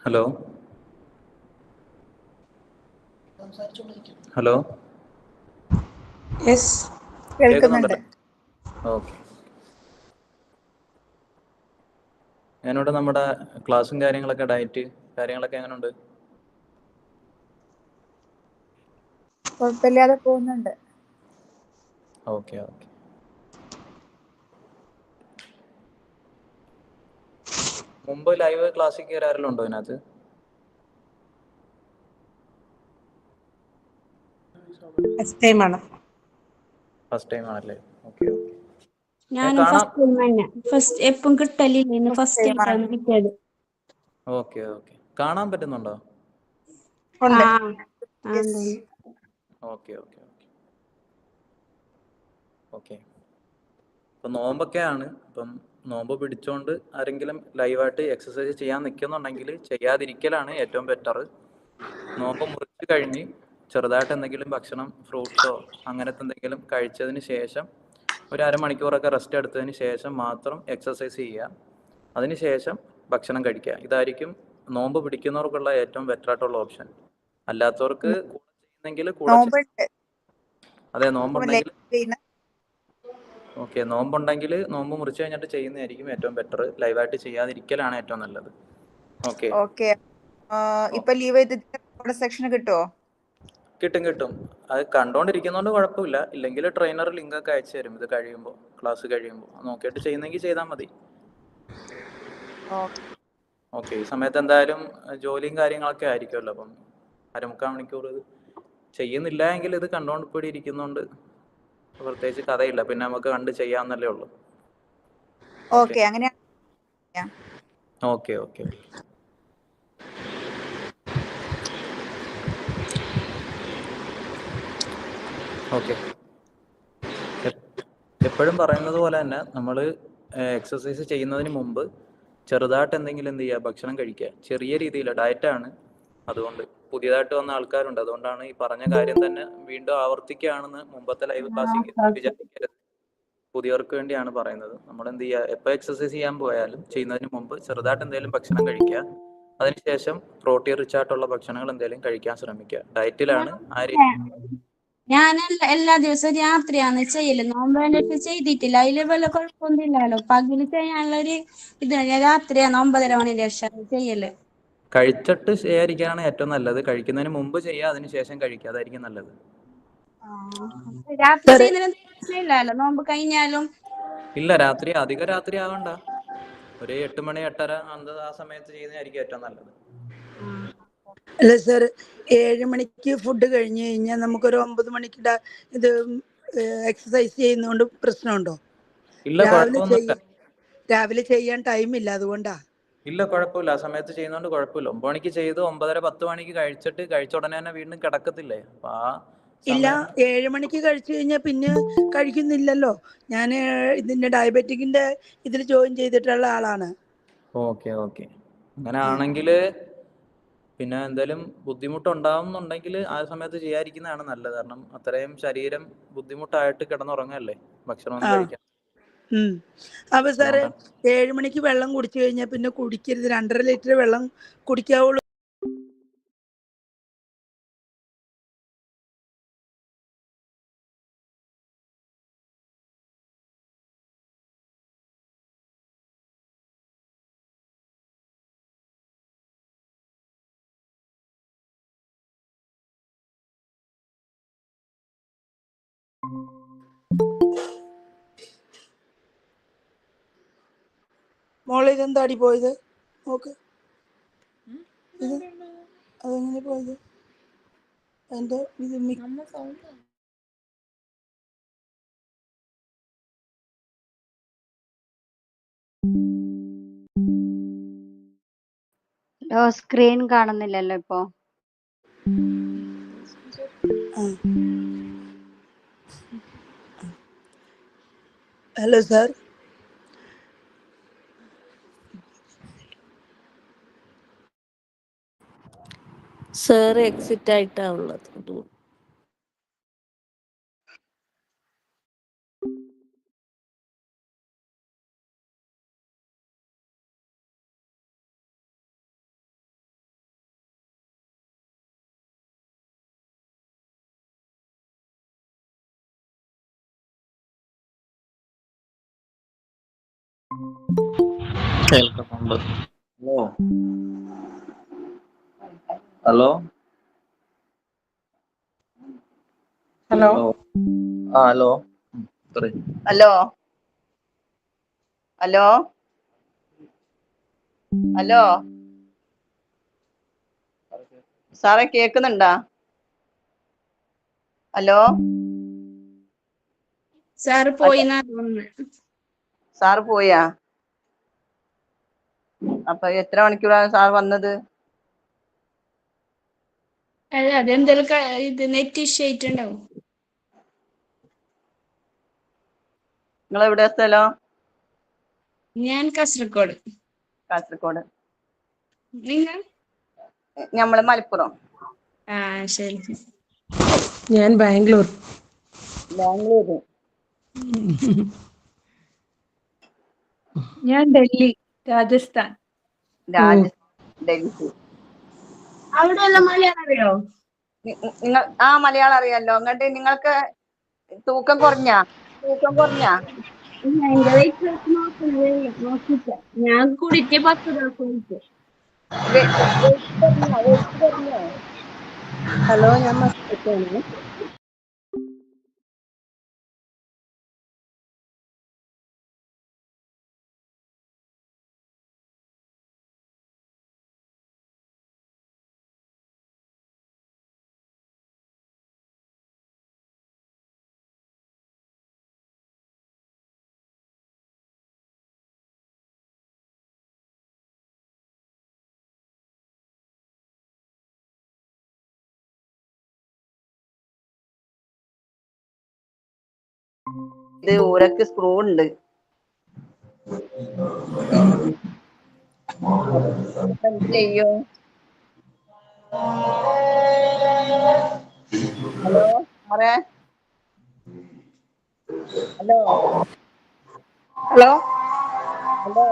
Hello hello yes, കേൾക്കുന്നുണ്ട്. കേൾക്കുന്നുണ്ട്. Okay. ഞാനിവിടെ നമ്മുടെ ക്ലാസ്സും കാര്യങ്ങളൊക്കെ ഡയറ്റ് കാര്യങ്ങളൊക്കെ എങ്ങനെയുണ്ട്? കുഴപ്പമില്ലാതെ പോകുന്നുണ്ട്. Okay okay. മുമ്പ് ലൈവ് ക്ലാസ്സിൽ കയറാറിലുണ്ടോ ഇതിനകത്ത്? ഫസ്റ്റ് ടൈമാണ്. ഫസ്റ്റ് ടൈം ആണല്ലേ? Okay okay. ഞാനും കാണാം. ഫസ്റ്റ് ടൈം തന്നെ. ഫസ്റ്റ് എപ്പം കിട്ടലില്ല, ഇന്ന് ഫസ്റ്റ് ഫസ്റ്റ് ടൈമാണ്. ആയിട്ടാണ് കിട്ടിയത്. Okay okay. കാണാൻ പറ്റുന്നുണ്ടോ? ഉണ്ട്. യെസ്. ഉണ്ട്. Okay okay okay okay. ഇപ്പം നോമ്പൊക്കെയാണ്. ഇപ്പം നോമ്പ് പിടിച്ചോണ്ട് ആരെങ്കിലും ലൈവായിട്ട് എക്സസൈസ് ചെയ്യാൻ നിൽക്കുന്നുണ്ടെങ്കിൽ ചെയ്യാതിരിക്കലാണ് ഏറ്റവും ബെറ്റർ. നോമ്പ് മുറിച്ച് കഴിഞ്ഞ് ചെറുതായിട്ട് എന്തെങ്കിലും ഭക്ഷണം, ഫ്രൂട്ട്സോ അങ്ങനത്തെ എന്തെങ്കിലും കഴിച്ചതിന് ശേഷം ഒരു അരമണിക്കൂറൊക്കെ റെസ്റ്റ് എടുത്തതിന് ശേഷം മാത്രം എക്സസൈസ് ചെയ്യുക. അതിനുശേഷം ഭക്ഷണം കഴിക്കുക. ഇതായിരിക്കും നോമ്പ് പിടിക്കുന്നവർക്കുള്ള ഏറ്റവും ബെറ്റർ ആയിട്ടുള്ള ഓപ്ഷൻ. അല്ലാത്തവർക്ക് കൂടെ ചെയ്യുന്നെങ്കിൽ നോമ്പുണ്ട്. അതെ, അപ്പൊ നോമ്പുണ്ടെങ്കിൽ ലൈറ്റ് ചെയ്യുന്ന ഓക്കെ, നോമ്പുണ്ടെങ്കിൽ നോമ്പ് മുറിച്ച് കഴിഞ്ഞിട്ട് ചെയ്യുന്നതായിരിക്കും ഏറ്റവും ബെറ്റർ. ലൈവായിട്ട് ചെയ്യാതിരിക്കലാണ് ഏറ്റവും നല്ലത്. ഓക്കെ. ഓക്കെ. ഇപ്പൊ ലീവ് ചെയ്തിട്ട് നമ്മുടെ സെക്ഷന് കിട്ടുമോ? കിട്ടും കിട്ടും. അത് കണ്ടോണ്ടിരിക്കുന്നതുകൊണ്ട് കുഴപ്പമില്ല. ഇല്ലെങ്കിൽ ട്രെയിനർ ലിങ്ക് ഒക്കെ അയച്ചു തരും. ഇത് കഴിയുമ്പോൾ, ക്ലാസ് കഴിയുമ്പോൾ നോക്കിയിട്ട് ചെയ്യുന്നെങ്കിൽ ചെയ്താൽ മതി. ഓക്കെ. ഈ സമയത്ത് എന്തായാലും ജോലിയും കാര്യങ്ങളൊക്കെ ആയിരിക്കുമല്ലോ. അപ്പം അരമുക്കാൽ മണിക്കൂർ ഇത് ചെയ്യുന്നില്ല എങ്കിൽ ഇത് കണ്ടോണ്ട് ഇപ്പോൾ ഇരിക്കുന്നതുകൊണ്ട് പ്രത്യേകിച്ച് കഥയില്ല. പിന്നെ നമുക്ക് കണ്ട് ചെയ്യാവുന്നല്ലേ ഉള്ളൂ. ഓക്കെ, അങ്ങനെ ഓക്കെ ഓക്കെ. ഓക്കെ. എപ്പോഴും പറയുന്നത് പോലെ തന്നെ നമ്മൾ എക്സസൈസ് ചെയ്യുന്നതിന് മുമ്പ് ചെറുതായിട്ട് എന്തെങ്കിലും എന്ത് ചെയ്യുക, ഭക്ഷണം കഴിക്കുക. ചെറിയ രീതിയിൽ ഡയറ്റാണ്. അതുകൊണ്ട് പുതിയതായിട്ട് വന്ന ആൾക്കാരുണ്ട്. അതുകൊണ്ടാണ് ഈ പറഞ്ഞ കാര്യം തന്നെ വീണ്ടും ആവർത്തിക്കുകയാണെന്ന് മുമ്പത്തെ ലൈവ് ക്ലാസ്സിൽ വിചാരിക്കരുത്. പുതിയവർക്ക് വേണ്ടിയാണ് പറയുന്നത്. നമ്മൾ എന്ത് ചെയ്യുക, എപ്പോൾ എക്സസൈസ് ചെയ്യാൻ പോയാലും ചെയ്യുന്നതിന് മുമ്പ് ചെറുതായിട്ട് എന്തെങ്കിലും ഭക്ഷണം കഴിക്കുക. അതിനുശേഷം പ്രോട്ടീൻ റിച്ച് ആയിട്ടുള്ള ഭക്ഷണങ്ങൾ എന്തെങ്കിലും കഴിക്കാൻ ശ്രമിക്കുക. ഡയറ്റിലാണ് ഞാൻ എല്ലാ ദിവസവും രാത്രിയാണ് ചെയ്യല്. നോമ്പ് വേണ്ടിട്ട് ചെയ്തിട്ടില്ല. അതില് വല്ല കുഴപ്പമൊന്നുമില്ലല്ലോ. പകല് ചെയ്യാനുള്ളൊരു ഇത് രാത്രിയാണ് 9:30 മണിന്റെ ശേഷം ചെയ്യല്. കഴിച്ചിട്ട് ചെയ്യാതിരിക്കാനാണ് ഏറ്റവും നല്ലത്. കഴിക്കുന്നതിന് മുമ്പ് ചെയ്യുക, അതിനുശേഷം കഴിക്കുക. അതായിരിക്കും നല്ലത്. രാത്രി ചെയ്യുന്നതിന് പ്രശ്നമില്ലല്ലോ, നോമ്പ് കഴിഞ്ഞാലും. ഇല്ല, അധിക രാത്രി ആവണ്ട. ഒരു 8 മണി 8:30 ആ സമയത്ത് ചെയ്യുന്നതായിരിക്കും ഏറ്റവും നല്ലത്. അല്ല സർ, 7 മണിക്ക് ഫുഡ് കഴിഞ്ഞ് കഴിഞ്ഞാൽ നമുക്കൊരു 9 മണിക്ക് ഇത് എക്സസൈസ് ചെയ്യുന്നതുകൊണ്ട് പ്രശ്നമുണ്ടോ? ഇല്ല, കുഴപ്പമൊന്നുമില്ല. രാവിലെ ചെയ്യാൻ ടൈമില്ല, അതുകൊണ്ടാ. ഇല്ല, കുഴപ്പമില്ല. ആ സമയത്ത് ചെയ്യുന്നതുകൊണ്ട് കുഴപ്പമില്ല. 9 മണിക്ക് ചെയ്ത് 9:30 10 മണിക്ക് കഴിച്ചിട്ട് കഴിച്ച ഉടനെ തന്നെ വീണ്ടും കിടക്കത്തില്ലേ? അപ്പൊ ആ ഇല്ല, 7 മണിക്ക് കഴിച്ചു കഴിഞ്ഞാൽ പിന്നെ കഴിക്കുന്നില്ലല്ലോ. ഞാൻ ഇതിന്റെ ഡയബറ്റിക്കിന്റെ ഇതിൽ ജോയിൻ ചെയ്തിട്ടുള്ള ആളാണ്. Okay okay. അങ്ങനെ ആണെങ്കിൽ പിന്നെ എന്തെങ്കിലും ബുദ്ധിമുട്ടുണ്ടാവുന്നുണ്ടെങ്കിൽ ആ സമയത്ത് ചെയ്യാതിരിക്കുന്നതാണ് നല്ലത്. കാരണം അത്രയും ശരീരം ബുദ്ധിമുട്ടായിട്ട് കിടന്നുറങ്ങല്ലേ, ഭക്ഷണമൊന്നും കഴിക്കാൻ. അപ്പൊ സാറ് 7 മണിക്ക് വെള്ളം കുടിച്ചു കഴിഞ്ഞാൽ പിന്നെ കുടിക്കരുത്, 2.5 ലിറ്റർ വെള്ളം കുടിക്കാവുള്ളൂ. മോളെ, ഇതെന്താടി പോയത്? നോക്ക്, ഇത് അതെങ്ങനെ പോയത്? അതിന്റെ ഇത് സ്ക്രീൻ കാണുന്നില്ലല്ലോ ഇപ്പോ. Hello sir. സാർ എക്സിറ്റ് ആയിട്ടാ ഉള്ളത്. കേൾക്കുന്നുണ്ട്. Hello hello hello hello hello hello hello സാറേ കേക്കുന്നുണ്ടാ? ഹലോ സാറ് പോയിന്നാ തോന്നുന്നു. സാറ് പോയാ? അപ്പൊ എത്ര മണിക്കൂറാണ് സാർ വന്നത്? അല്ല അതെന്തായാലും ഇത് നെറ്റ് ഇഷ്യൂ ആയിട്ടുണ്ടാവും. നിങ്ങൾ എവിടെയാ സ്ഥലം? ഞാൻ കാസർഗോഡ്. കാസർഗോഡ്. നിങ്ങൾ? നമ്മള് മലപ്പുറം. ആ ശരി. ഞാൻ ബാംഗ്ലൂർ. ബാംഗ്ലൂര്. ഞാൻ ഡൽഹി, രാജസ്ഥാൻ. ഡൽഹി. അവിടെ എല്ലാം മലയാളം അറിയോ? നിങ്ങൾ മലയാളം അറിയാലോ. എന്നിട്ട് നിങ്ങൾക്ക് തൂക്കം കുറഞ്ഞാ? എന്റെ വെയിറ്റ് നോക്കിട്ട ഞാൻ കൂടിയിട്ട് 10 ദിവസം വെയിറ്റ്. ഹലോ, ഞാൻ മസ്കറ്റാണ്. ഇത് ഊരക്ക് സ്ക്രൂ ഉണ്ട്. എന്ത് ചെയ്യും? ഹലോ സാറേ. ഹലോ ഹലോ, ഹലോ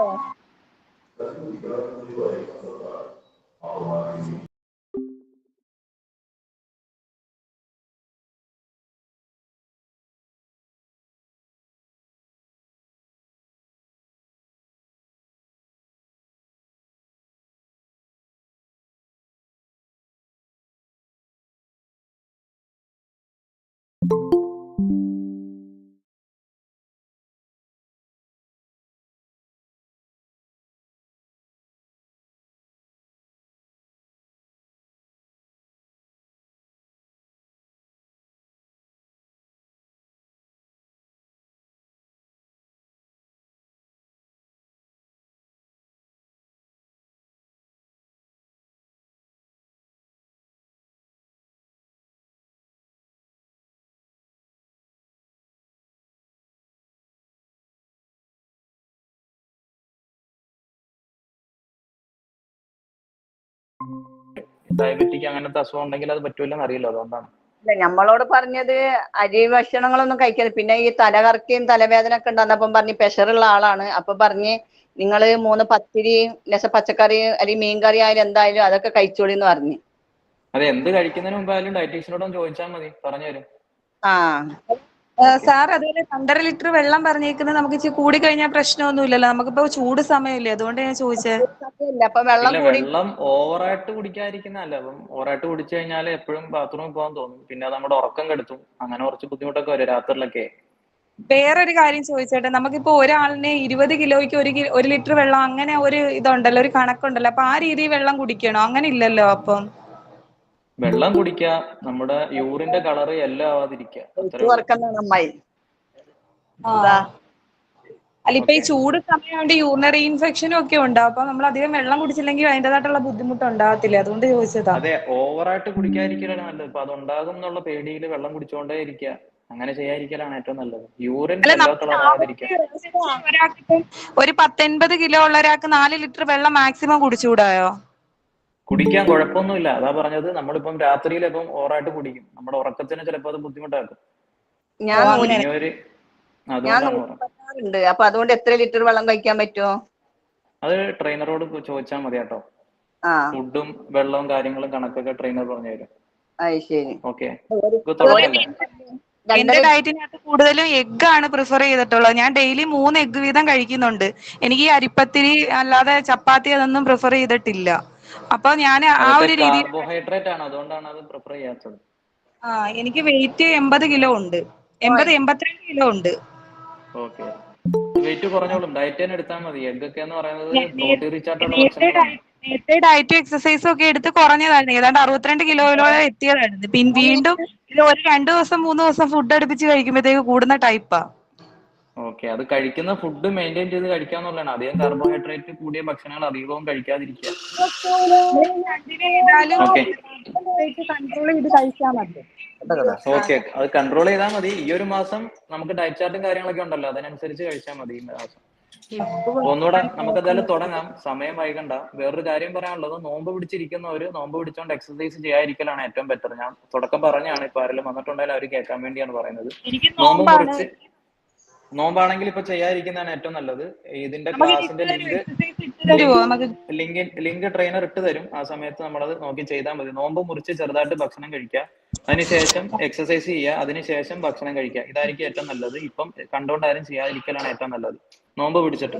ഡയബറ്റിക് അങ്ങനത്തെ അസുഖം ഉണ്ടെങ്കിൽ അത് പറ്റൂലെന്ന് അറിയില്ല, അതുകൊണ്ടാണ്. ഇല്ല, നമ്മളോട് പറഞ്ഞത് അരി ഭക്ഷണങ്ങളൊന്നും കഴിക്കരുത്. പിന്നെ ഈ തലകറക്കയും തലവേദന ഒക്കെ ഉണ്ടാകുന്നപ്പം പറഞ്ഞ് പ്രഷറുള്ള ആളാണ്. അപ്പൊ പറഞ്ഞ് നിങ്ങള് 3 പത്തിരി പച്ചക്കറി അല്ലെങ്കിൽ മീൻകറി ആയാലും എന്തായാലും അതൊക്കെ കഴിച്ചോളി എന്ന് പറഞ്ഞു. അതെ, എന്ത് കഴിക്കുന്നതിന് മുമ്പായാലും ഡയറ്റീഷ്യനോടൊന്ന് ചോദിച്ചാൽ മതി, പറഞ്ഞുതരും. സാർ അതുപോലെ 1.5 ലിറ്റർ വെള്ളം പറഞ്ഞേക്കുന്നത് നമുക്ക് ഇച്ചിരി കൂടി കഴിഞ്ഞാൽ പ്രശ്നമൊന്നുമില്ലല്ലോ. നമുക്കിപ്പോ ചൂട് സമയമില്ലേ, അതുകൊണ്ട് ഞാൻ ചോദിച്ചേ. അപ്പൊ വെള്ളം കൂടി വെള്ളം ഓവറായിട്ട് കുടിക്കാതിരിക്കുന്നതല്ല. അപ്പം ഓവറായിട്ട് കുടിച്ചു കഴിഞ്ഞാൽ എപ്പോഴും ബാത്റൂമിൽ പോകാൻ തോന്നും, പിന്നെ നമ്മുടെ ഉറക്കം കെടുത്തും, അങ്ങനെ കുറച്ച് ബുദ്ധിമുട്ടൊക്കെ വരും രാത്രിയിലൊക്കെ. വേറൊരു കാര്യം ചോദിച്ചേട്ടെ, നമുക്കിപ്പോ ഒരാളിന് 20 കിലോയ്ക്ക് 1 ലിറ്റർ വെള്ളം അങ്ങനെ ഒരു ഇതുണ്ടല്ലോ, ഒരു കണക്കുണ്ടല്ലോ. അപ്പൊ ആ രീതിയിൽ വെള്ളം കുടിക്കണോ? അങ്ങനെ ഇല്ലല്ലോ. അപ്പം വെള്ളം കുടിക്കുക, നമ്മുടെ യൂറിന്റെ കളർ യെല്ലോ ആവാതിരിക്കുക, അത്രേ ഉള്ളൂ. നന്നായി. അല്ല, ഇപ്പൊ ഈ ചൂട് സമയമായിട്ട് യൂറിനറി ഇൻഫെക്ഷനും ഒക്കെ ഉണ്ടാവും. അപ്പൊ നമ്മൾ അധികം വെള്ളം കുടിച്ചില്ലെങ്കിൽ അതിൻ്റെതായിട്ടുള്ള ബുദ്ധിമുട്ട് ഉണ്ടാകത്തില്ല, അതുകൊണ്ട് ചോദിച്ചതാ. അതെ, ഓവറായിട്ട് കുടിക്കാതിരിക്കലാണ് നല്ലത്. ഇപ്പൊ അതുണ്ടാകും എന്നുള്ള പേടിയിൽ വെള്ളം കുടിച്ചോണ്ടേ ഇരിക്കുക, അങ്ങനെ ചെയ്യാതിരിക്കലാണ് ഏറ്റവും നല്ലത്. യൂറിൻ യെല്ലോ കളർ ആവാതിരിക്കുക. ഒരാൾക്ക് ഒരു 10-80 കിലോ ഉള്ള ഒരാൾക്ക് 4 ലിറ്റർ വെള്ളം മാക്സിമം കുടിച്ചുകൂടായോ? കുടിക്കാൻ കുഴപ്പമൊന്നുമില്ല, അതാ പറഞ്ഞത്. നമ്മളിപ്പം രാത്രിയിൽ ഇപ്പം ഓവറായിട്ട് കുടിക്കും, നമ്മുടെ ഉറക്കത്തിന് ചിലപ്പോൾ അത് ബുദ്ധിമുട്ടാക്കും. ഉണ്ട്. അപ്പൊ അതുകൊണ്ട് എത്ര ലിറ്റർ വെള്ളം കഴിക്കാൻ പറ്റുമോ? അത് ട്രെയിനറോട് ചോദിച്ചാൽ മതി കേട്ടോ. ഫുഡും വെള്ളവും കാര്യങ്ങളും കണക്കൊക്കെ ട്രെയിനർ പറഞ്ഞു തരും. ശരി. ഓക്കെ, എന്റെ ഡയറ്റിനകത്ത് കൂടുതലും എഗ് ആണ് പ്രിഫർ ചെയ്തിട്ടുള്ളത്. ഞാൻ ഡെയിലി 3 എഗ് വീതം കഴിക്കുന്നുണ്ട്. എനിക്ക് ഈ അരിപ്പത്തിരി അല്ലാതെ ചപ്പാത്തി അതൊന്നും പ്രിഫർ ചെയ്തിട്ടില്ല. അപ്പൊ ഞാൻ ആ ഒരു രീതിയിൽ കാർബോഹൈഡ്രേറ്റ് ആണ്, അതുകൊണ്ടാണ് അത് പ്രിഫർ ചെയ്യാത്തത്. എനിക്ക് വെയിറ്റ് 80 കിലോ ഉണ്ട്. 82 കിലോ ഉണ്ട്. Okay, wait കുറഞ്ഞോളും. ഡയറ്റ് തന്നെ എടുത്താൽ മതി. എഗ് ഒക്കെ എന്ന് പറയുന്നത് പ്രോട്ടീൻ റിച്ച് ആയിട്ടുള്ള ഭക്ഷണങ്ങളാണ്. നേരത്തെ ഡയറ്റും എക്സസൈസും ഒക്കെ എടുത്ത് കുറഞ്ഞതായിരുന്നു. ഏതാണ്ട് 62 കിലോയിലോളം എത്തിയതായിരുന്നു. പിന്നെ വീണ്ടും ഇത് ഒരു 2 ദിവസം 3 ദിവസം ഫുഡ് അടുപ്പിച്ച് കഴിക്കുമ്പോഴത്തേക്ക് കൂടുന്ന ടൈപ്പാ. ഓക്കെ, അത് കഴിക്കുന്ന ഫുഡ് മെയിൻറ്റെയിൻ ചെയ്ത് കഴിക്കാന്നുള്ളതാണ്. അധികം കാർബോഹൈഡ്രേറ്റ് കൂടിയ ഭക്ഷണങ്ങൾ അധികവും കഴിക്കാതിരിക്കുക. കൺട്രോൾ ചെയ്ത് കഴിച്ചാൽ മതി. ഓക്കെ, അത് കൺട്രോൾ ചെയ്താൽ മതി. ഈ ഒരു മാസം നമുക്ക് ഡയറ്റ് ചാർട്ടും കാര്യങ്ങളൊക്കെ ഉണ്ടല്ലോ, അതിനനുസരിച്ച് കഴിച്ചാൽ മതി. ഈ മാസം ഒന്നുകൂടെ നമുക്ക് എന്തായാലും തുടങ്ങാം, സമയം വൈകണ്ട. വേറൊരു കാര്യം പറയാനുള്ളത്, നോമ്പ് പിടിച്ചിരിക്കുന്നവര് നോമ്പ് പിടിച്ചോണ്ട് എക്സസൈസ് ചെയ്യാതിരിക്കലാണ് ഏറ്റവും ബെറ്റർ. ഞാൻ തുടക്കം പറഞ്ഞാണ്, ഇപ്പൊ ആരെങ്കിലും വന്നിട്ടുണ്ടെങ്കിൽ അവർ കേൾക്കാൻ വേണ്ടിയാണ് പറയുന്നത്. നോമ്പ് മുറിച്ച് നോമ്പാണെങ്കിൽ ഇപ്പൊ ചെയ്യാതിരിക്കുന്നതാണ് ഏറ്റവും നല്ലത്. ഇതിന്റെ ക്ലാസിന്റെ ലിങ്ക് ട്രെയിനർ ഇട്ട് തരും. ആ സമയത്ത് നമ്മളത് നോക്കി ചെയ്താൽ മതി. നോമ്പ് മുറിച്ച് ചെറുതായിട്ട് ഭക്ഷണം കഴിക്കുക, അതിനുശേഷം എക്സസൈസ് ചെയ്യുക, അതിനുശേഷം ഭക്ഷണം കഴിക്കുക. ഇതായിരിക്കും ഏറ്റവും നല്ലത്. ഇപ്പം കണ്ടോണ്ട് ആരും ചെയ്യാതിരിക്കലാണ് ഏറ്റവും നല്ലത്. നോമ്പ് പിടിച്ചിട്ട്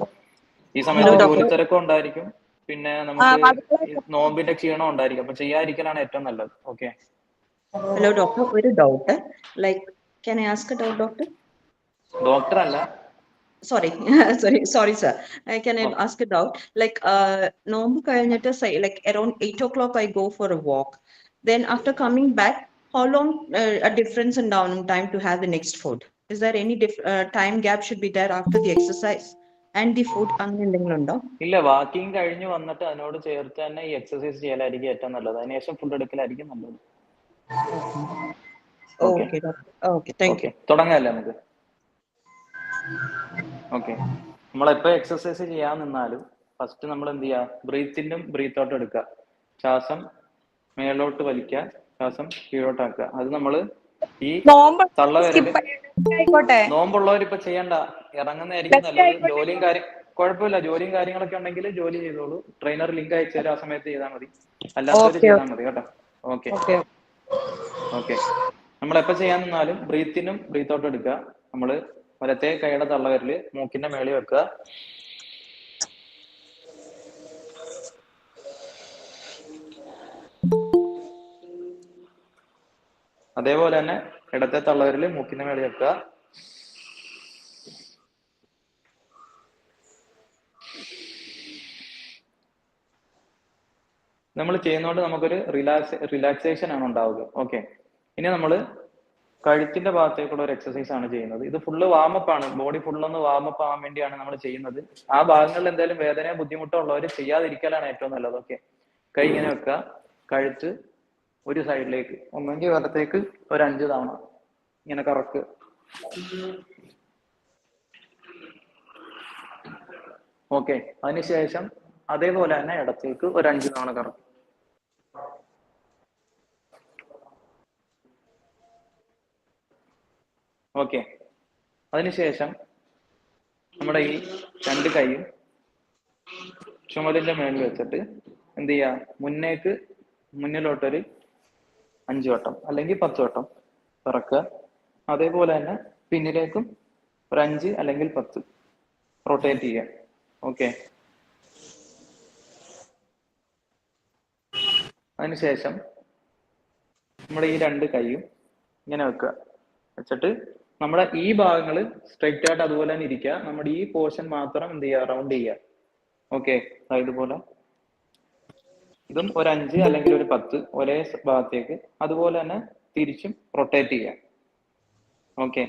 ഈ സമയത്ത് ജോലി തിരക്കും ഉണ്ടായിരിക്കും, പിന്നെ നമുക്ക് നോമ്പിന്റെ ക്ഷീണം ഉണ്ടായിരിക്കും. അപ്പൊ ചെയ്യാതിരിക്കലാണ് ഏറ്റവും നല്ലത്. ഓക്കെ. ഹലോ ഡോക്ടർ, ഒരു doubt. Like can I ask A doubt doctor? Doctor അല്ല, sorry sir, can I ask a doubt? Like നോമ്പ് കഴിഞ്ഞിട്ട് say like around 8 o'clock I go for a walk, then after coming back how long a difference in down time to have the next food? Is there any time gap should be there after the exercise and the food? അങ്ങനെ എന്തെങ്കിലും ഉണ്ടോ? ഇല്ല, walking കഴിഞ്ഞ് വന്നിട്ട് അതിനോട് ചേർത്ത് തന്നെ ഈ എക്സസൈസ് ചെയ്യലായിരിക്കും ഏറ്റവും നല്ലത്. അതിനുശേഷം ഫുഡ് എടുക്കലായിരിക്കും നല്ലത്. ഓക്കെ, തുടങ്ങാല്ലേ നമുക്ക്? ഓക്കെ, നമ്മളെപ്പോ എക്സസൈസ് ചെയ്യാൻ നിന്നാലും ഫസ്റ്റ് നമ്മൾ എന്ത് ചെയ്യുക, ബ്രീത്ത് ഔട്ട് എടുക്കുക. ശ്വാസം മേലോട്ട് വലിക്കുക, ശ്വാസം കീഴോട്ടാക്കുക. അത് നമ്മള് ഈ നോമ്പുള്ളവരിപ്പൊ ചെയ്യണ്ട, ഇറങ്ങുന്നതായിരിക്കും നല്ലത്. ജോലിയും കാര്യങ്ങളൊക്കെ ഉണ്ടെങ്കിൽ ജോലി ചെയ്തോളൂ. ട്രെയിനർ ലിങ്ക് അയച്ചു തരാം, ആ സമയത്ത് ചെയ്താൽ മതി. അല്ലാത്തവര് ചെയ്താൽ മതി കേട്ടോ. ഓക്കെ, നമ്മളെപ്പോ ചെയ്യാൻ നിന്നാലും ബ്രീത്ത് ഔട്ട് എടുക്കുക. നമ്മള് വലത്തെ കൈയുടെ തള്ളവിരല് മൂക്കിന്റെ മേളിൽ വെക്കുക. അതേപോലെ തന്നെ ഇടത്തെ തള്ളവിരല് മൂക്കിന്റെ മേളിൽ വെക്കുക. നമ്മൾ ചെയ്യുന്നതുകൊണ്ട് നമുക്കൊരു റിലാക്സേഷൻ ആണ് ഉണ്ടാവുക. ഓക്കെ, ഇനി നമ്മള് കഴുത്തിന്റെ ഭാഗത്തേക്കുള്ള ഒരു എക്സസൈസ് ആണ് ചെയ്യുന്നത്. ഇത് ഫുള്ള് വാമപ്പ് ആണ്. ബോഡി ഫുള്ളൊന്ന് വാമപ്പ് ആവാൻ വേണ്ടിയാണ് നമ്മൾ ചെയ്യുന്നത്. ആ ഭാഗങ്ങളിൽ എന്തെങ്കിലും വേദനയോ ബുദ്ധിമുട്ടോ ഉള്ളവർ ചെയ്യാതിരിക്കലാണ് ഏറ്റവും നല്ലത്. ഓക്കെ, കൈ ഇങ്ങനെ വെക്കുക, കഴുത്ത് ഒരു സൈഡിലേക്ക്, ഒന്നെങ്കിൽ വലത്തേക്ക് ഒരു 5 തവണ ഇങ്ങനെ കറക്കുക. ഓക്കെ, അതിനുശേഷം അതേപോലെ തന്നെ ഇടത്തേക്ക് ഒരു 5 തവണ കറക്കും. ഓക്കെ, അതിനുശേഷം നമ്മുടെ ഈ 2 കൈയും ചുമലിന്റെ മേളിൽ വെച്ചിട്ട് എന്ത് ചെയ്യുക, മുന്നിലോട്ടൊരു 5 വട്ടം അല്ലെങ്കിൽ 10 വട്ടം കറക്കുക. അതേപോലെ തന്നെ പിന്നിലേക്കും ഒരു 5 അല്ലെങ്കിൽ 10 റൊട്ടേറ്റ് ചെയ്യുക. ഓക്കെ, അതിനുശേഷം നമ്മുടെ ഈ 2 കൈയും ഇങ്ങനെ വെക്കുക. വെച്ചിട്ട് നമ്മുടെ ഈ ഭാഗങ്ങൾ സ്ട്രെയിറ്റ് ആയിട്ട് അതുപോലെ തന്നെ ഇരിക്കുക. നമ്മുടെ ഈ പോർഷൻ മാത്രം എന്ത് ചെയ്യുക, റൗണ്ട് ചെയ്യുക. ഓക്കെ, ഇതുപോലെ ഇതും ഒരു 5 അല്ലെങ്കിൽ ഒരു 10 ഒരേ ഭാഗത്തേക്ക്, അതുപോലെ തന്നെ തിരിച്ചും റൊട്ടേറ്റ് ചെയ്യുക. ഓക്കെ,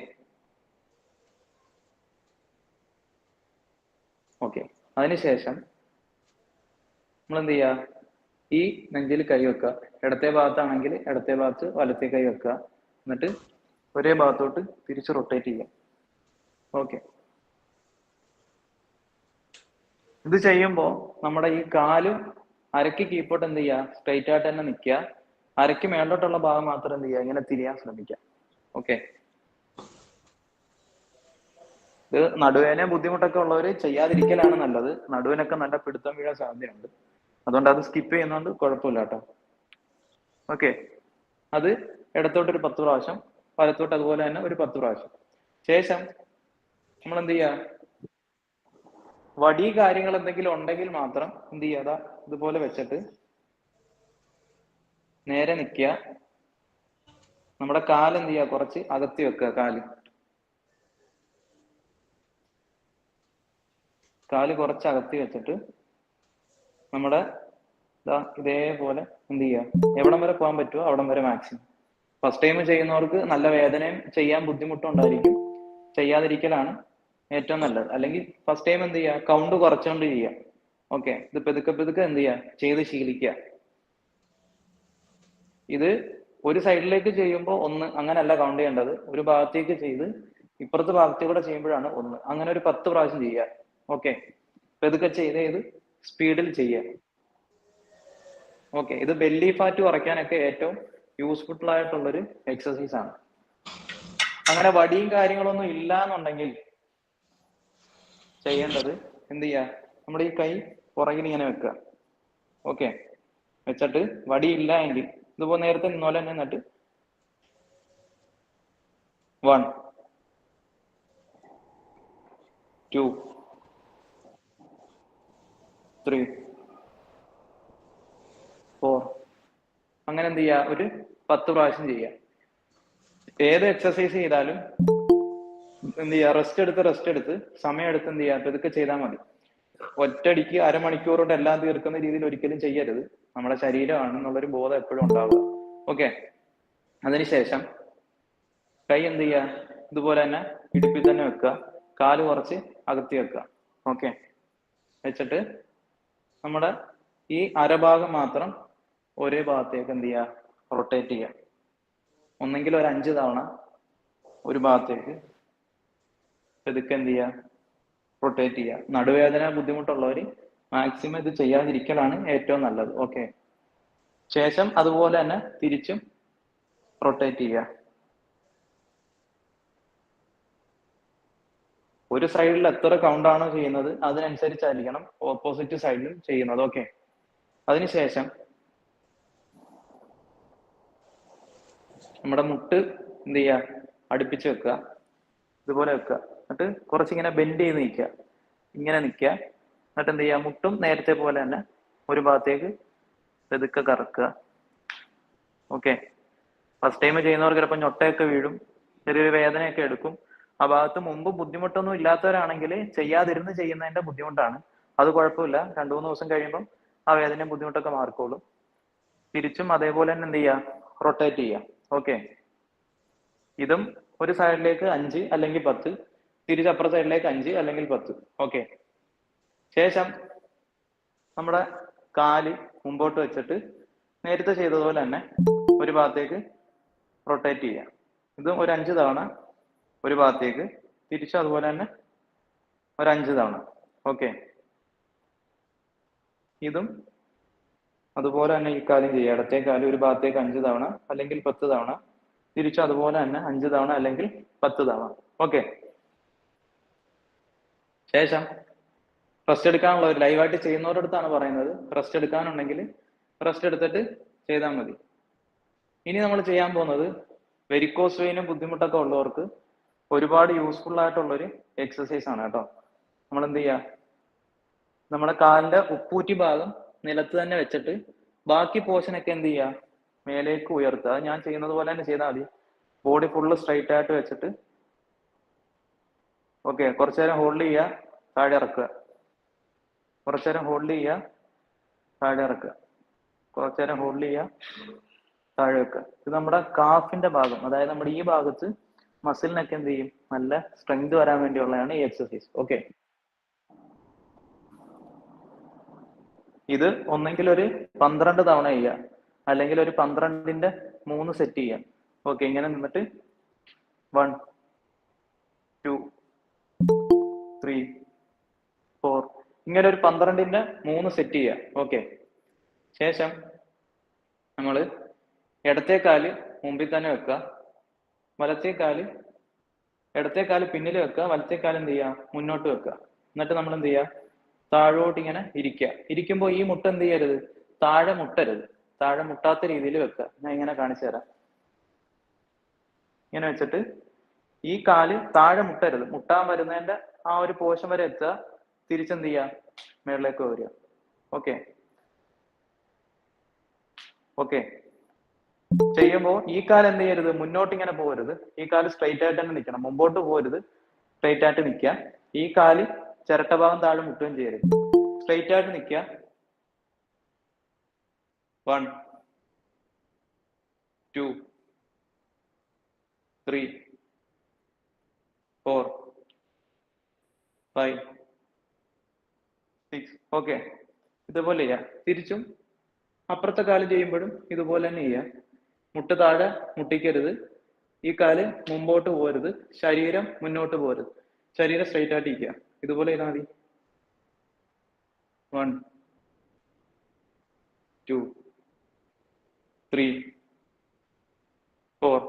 അതിനുശേഷം നമ്മൾ എന്ത് ചെയ്യുക, ഈ നെഞ്ചിൽ കൈ വെക്കുക. ഇടത്തെ ഭാഗത്താണെങ്കിൽ ഇടത്തെ ഭാഗത്ത് വലത്തെ കൈ വെക്കുക. എന്നിട്ട് ഒരേ ഭാഗത്തോട്ട് തിരിച്ച് റൊട്ടേറ്റ് ചെയ്യുക. ഓക്കെ, ഇത് ചെയ്യുമ്പോൾ നമ്മുടെ ഈ കാലും അരക്ക് കീപ്പോട്ട് എന്ത് ചെയ്യുക, സ്ട്രെയിറ്റ് ആയിട്ട് തന്നെ നിൽക്കുക. അരക്ക് മേലോട്ടുള്ള ഭാഗം മാത്രം എന്ത് ചെയ്യുക, ഇങ്ങനെ തിരിയാൻ ശ്രമിക്കുക. ഓക്കെ, ഇത് നടുവേദന ബുദ്ധിമുട്ടൊക്കെ ഉള്ളവർ ചെയ്യാതിരിക്കലാണ് നല്ലത്. നടുവിനൊക്കെ നല്ല പിടുത്തം വീഴാൻ സാധ്യതയുണ്ട്. അതുകൊണ്ട് അത് സ്കിപ്പ് ചെയ്യുന്നതുകൊണ്ട് കുഴപ്പമില്ല കേട്ടോ. ഓക്കെ, അത് ഇടത്തോട്ടൊരു 10 പ്രാവശ്യം, വലത്തോട്ട് അതുപോലെ തന്നെ ഒരു 10 പ്രാവശ്യം. ശേഷം നമ്മൾ എന്ത് ചെയ്യുക, വടി കാര്യങ്ങൾ എന്തെങ്കിലും ഉണ്ടെങ്കിൽ മാത്രം എന്ത് ചെയ്യുക, അതാ ഇതുപോലെ വെച്ചിട്ട് നേരെ നിൽക്കുക. നമ്മുടെ കാല് എന്ത് ചെയ്യുക, കുറച്ച് അകത്തി വെക്കുക. കാല് കുറച്ച് അകത്തി വെച്ചിട്ട് നമ്മുടെ ഇതേപോലെ എന്ത് ചെയ്യുക, എവിടം വരെ പോകാൻ പറ്റുമോ അവിടം വരെ മാക്സിമം. ഫസ്റ്റ് ടൈം ചെയ്യുന്നവർക്ക് നല്ല വേദനയും ചെയ്യാൻ ബുദ്ധിമുട്ടും ഉണ്ടായിരിക്കും. ചെയ്യാതിരിക്കലാണ് ഏറ്റവും നല്ലത്. അല്ലെങ്കിൽ ഫസ്റ്റ് ടൈം എന്ത് ചെയ്യുക, കൗണ്ട് കുറച്ചുകൊണ്ട് ചെയ്യുക. ഓക്കെ, ഇത് പെതുക്കെ എന്ത് ചെയ്യുക, ചെയ്ത് ശീലിക്കുക. ഇത് ഒരു സൈഡിലേക്ക് ചെയ്യുമ്പോൾ 1 അങ്ങനെയല്ല കൗണ്ട് ചെയ്യേണ്ടത്. ഒരു ഭാഗത്തേക്ക് ചെയ്ത് ഇപ്പുറത്തെ ഭാഗത്തേക്കൂടെ ചെയ്യുമ്പോഴാണ് 1. അങ്ങനെ ഒരു 10 പ്രാവശ്യം ചെയ്യുക. ഓക്കെ, പെതുക്കെ ചെയ്ത് സ്പീഡിൽ ചെയ്യുക. ഓക്കെ, ഇത് ബെല്ലി ഫാറ്റ് കുറയ്ക്കാനൊക്കെ ഏറ്റവും യൂസ്ഫുൾ ആയിട്ടുള്ളൊരു എക്സസൈസ് ആണ്. അങ്ങനെ വടിയും കാര്യങ്ങളൊന്നും ഇല്ല എന്നുണ്ടെങ്കിൽ ചെയ്യേണ്ടത് എന്ത് ചെയ്യുക, നമ്മുടെ ഈ കൈ പുറകിൽ ഇങ്ങനെ വെക്കുക. ഓക്കെ, വെച്ചിട്ട് വടിയില്ല എങ്കിൽ ഇതുപോലെ നേരത്തെ നിന്നോലെ തന്നെ എന്നിട്ട് 1 2 3 4 അങ്ങനെ എന്ത് ചെയ്യുക, ഒരു 10 പ്രാവശ്യം ചെയ്യുക. ഏത് എക്സസൈസ് ചെയ്താലും എന്ത് ചെയ്യുക, റെസ്റ്റ് എടുത്ത് സമയം എടുത്ത് എന്ത് ചെയ്യുക, ഇതൊക്കെ ചെയ്താൽ മതി. ഒറ്റയടിക്ക് അരമണിക്കൂർ കൊണ്ട് എല്ലാം തീർക്കുന്ന രീതിയിൽ ഒരിക്കലും ചെയ്യരുത്. നമ്മുടെ ശരീരമാണെന്നുള്ളൊരു ബോധം എപ്പോഴും ഉണ്ടാവുക. ഓക്കെ, അതിനുശേഷം കൈ എന്ത് ചെയ്യുക, ഇതുപോലെ തന്നെ ഇടുപ്പിൽ തന്നെ വെക്കുക. കാല് കുറച്ച് അകത്തി വെക്കുക. ഓക്കെ, വെച്ചിട്ട് നമ്മുടെ ഈ അരഭാഗം മാത്രം ഒരേ ഭാഗത്തേക്ക് എന്ത് ചെയ്യുക, റൊട്ടേറ്റ് ചെയ്യുക. ഒന്നെങ്കിൽ ഒരു 5 തവണ ഒരു ഭാഗത്തേക്ക് ഇതൊക്കെ എന്ത് ചെയ്യുക, റൊട്ടേറ്റ് ചെയ്യുക. നടുവേദന ബുദ്ധിമുട്ടുള്ളവർ മാക്സിമം ഇത് ചെയ്യാതിരിക്കലാണ് ഏറ്റവും നല്ലത്. ഓക്കെ, ശേഷം അതുപോലെ തന്നെ തിരിച്ചും റൊട്ടേറ്റ് ചെയ്യുക. ഒരു സൈഡിൽ എത്ര കൗണ്ട് ആണോ ചെയ്യുന്നത് അതിനനുസരിച്ചായിരിക്കണം ഓപ്പോസിറ്റ് സൈഡിലും ചെയ്യുന്നത്. ഓക്കെ, അതിനുശേഷം നമ്മുടെ മുട്ട് എന്ത് ചെയ്യുക, അടുപ്പിച്ച് വെക്കുക. ഇതുപോലെ വെക്കുക. എന്നിട്ട് കുറച്ചിങ്ങനെ ബെൻഡ് ചെയ്ത് നിൽക്കുക. ഇങ്ങനെ നിൽക്കുക. എന്നിട്ട് എന്ത് ചെയ്യുക, മുട്ടും നേരത്തെ പോലെ തന്നെ ഒരു ഭാഗത്തേക്ക് പെതുക്കെ കറക്കുക. ഓക്കെ, ഫസ്റ്റ് ടൈം ചെയ്യുന്നവർക്ക് ചിലപ്പോൾ ഞൊട്ടയൊക്കെ വീഴും, ചെറിയൊരു വേദനയൊക്കെ എടുക്കും. ആ ഭാഗത്ത് മുമ്പ് ബുദ്ധിമുട്ടൊന്നും ഇല്ലാത്തവരാണെങ്കിൽ ചെയ്യാതിരുന്ന് ചെയ്യുന്നതിന്റെ ബുദ്ധിമുട്ടാണ്. അത് കുഴപ്പമില്ല, 2-3 ദിവസം കഴിയുമ്പം ആ വേദനയും ബുദ്ധിമുട്ടൊക്കെ മാറിക്കോളും. തിരിച്ചും അതേപോലെ തന്നെ എന്ത് ചെയ്യുക, റൊട്ടേറ്റ് ചെയ്യുക. ഓക്കെ, ഇതും ഒരു സൈഡിലേക്ക് 5 അല്ലെങ്കിൽ 10, തിരിച്ചപ്പുറ സൈഡിലേക്ക് 5 അല്ലെങ്കിൽ 10. ഓക്കെ, ശേഷം നമ്മുടെ കാല് മുമ്പോട്ട് വെച്ചിട്ട് നേരത്തെ ചെയ്തതുപോലെ തന്നെ ഒരു ഭാഗത്തേക്ക് റൊട്ടേറ്റ് ചെയ്യുക. ഇതും ഒരു 5 തവണ ഒരു ഭാഗത്തേക്ക്, തിരിച്ചും അതുപോലെ തന്നെ ഒരു 5 തവണ. ഓക്കെ, ഇതും അതുപോലെ തന്നെ ഈ കാലും ചെയ്യുക. ഇടത്തെ കാല് ഒരു ഭാഗത്തേക്ക് 5 തവണ അല്ലെങ്കിൽ 10 തവണ, തിരിച്ചും അതുപോലെ തന്നെ 5 തവണ അല്ലെങ്കിൽ 10 തവണ. ഓക്കെ, ശേഷം റെസ്റ്റ് എടുക്കാനുള്ളവർ, ലൈവായിട്ട് ചെയ്യുന്നവരുടെ അടുത്താണ് പറയുന്നത്. റെസ്റ്റ് എടുക്കാനുണ്ടെങ്കിൽ റെസ്റ്റ് എടുത്തിട്ട് ചെയ്താൽ മതി. ഇനി നമ്മൾ ചെയ്യാൻ പോകുന്നത് വെരിക്കോസ് വെയിനും ബുദ്ധിമുട്ടൊക്കെ ഉള്ളവർക്ക് ഒരുപാട് യൂസ്ഫുൾ ആയിട്ടുള്ളൊരു എക്സസൈസ് ആണ് കേട്ടോ. നമ്മൾ എന്ത് ചെയ്യുക, നമ്മുടെ കാലിന്റെ ഉപ്പൂറ്റി ഭാഗം നിലത്ത് തന്നെ വെച്ചിട്ട് ബാക്കി പോർഷനൊക്കെ എന്ത് ചെയ്യുക, മേലേക്ക് ഉയർത്തുക. അത് ഞാൻ ചെയ്യുന്നത് പോലെ തന്നെ ചെയ്താൽ മതി. ബോഡി ഫുള്ള് സ്ട്രൈറ്റ് ആയിട്ട് വെച്ചിട്ട് ഓക്കെ, കുറച്ചു നേരം ഹോൾഡ് ചെയ്യുക, താഴെ ഇറക്കുക. കുറച്ചു നേരം ഹോൾഡ് ചെയ്യുക, താഴെ ഇറക്കുക. കുറച്ചു നേരം ഹോൾഡ് ചെയ്യുക, താഴെ വെക്കുക. ഇത് നമ്മുടെ കാഫിന്റെ ഭാഗം, അതായത് നമ്മുടെ ഈ ഭാഗത്ത് മസിലിനൊക്കെ എന്ത് ചെയ്യും, നല്ല സ്ട്രെങ്ത് വരാൻ വേണ്ടിയുള്ളതാണ് ഈ എക്സസൈസ്. ഓക്കെ, ഇത് ഒന്നെങ്കിൽ ഒരു 12 തവണ ചെയ്യുക, അല്ലെങ്കിൽ ഒരു 12ന്റെ 3 സെറ്റ് ചെയ്യാം. ഓക്കെ, ഇങ്ങനെ നിന്നിട്ട് 1 2 3 4 ഇങ്ങനെ ഒരു 12ന്റെ 3 സെറ്റ് ചെയ്യുക. ഓക്കെ, ശേഷം നമ്മൾ ഇടത്തെ കാല് മുമ്പിൽ തന്നെ വെക്കുക, വലത്തെ കാല് പിന്നിൽ വെക്കുക, വലത്തെ കാല് എന്ത് ചെയ്യുക, മുന്നോട്ട് വെക്കുക. എന്നിട്ട് നമ്മൾ എന്ത് ചെയ്യുക, താഴോട്ട് ഇങ്ങനെ ഇരിക്കുക. ഇരിക്കുമ്പോൾ ഈ മുട്ട എന്ത് ചെയ്യരുത്, താഴെ മുട്ടരുത്. താഴെ മുട്ടാത്ത രീതിയിൽ വെക്കുക. ഞാൻ ഇങ്ങനെ കാണിച്ചു തരാം. ഇങ്ങനെ വെച്ചിട്ട് ഈ കാല് താഴെ മുട്ടരുത്. മുട്ടാൻ വരുന്നതിന്റെ ആ ഒരു പോഷൻ വരെ എത്തുക, തിരിച്ചെന്ത് ചെയ്യുക, മേളിലേക്ക് വരിക. Okay okay. ചെയ്യുമ്പോൾ ഈ കാല് എന്ത് ചെയ്യരുത്, മുന്നോട്ട് ഇങ്ങനെ പോകരുത്. ഈ കാല് സ്ട്രൈറ്റ് ആയിട്ട് തന്നെ നിൽക്കണം, മുമ്പോട്ട് പോകരുത്, സ്ട്രൈറ്റ് ആയിട്ട് നിൽക്കുക. ഈ കാല് ചിരട്ട ഭാഗം താഴെ മുട്ടുകയും ചെയ്യരുത്. സ്ട്രൈറ്റ് ആയിട്ട് നിൽക്കുക. 1 2 3 4 5 6. ഓക്കെ. ഇതുപോലെ ചെയ്യാം. തിരിച്ചും അപ്പുറത്തെ കാല് ചെയ്യുമ്പോഴും ഇതുപോലെ തന്നെ ചെയ്യാം. മുട്ട് താഴെ മുട്ടിക്കരുത്, ഈ കാല് മുമ്പോട്ട് പോകരുത്, ശരീരം മുന്നോട്ട് പോകരുത്, ശരീരം സ്ട്രൈറ്റ് ആയിട്ട് ഇരിക്കുക. ഇതുപോലെ ചെയ്താൽ മതി. 1 2 3 4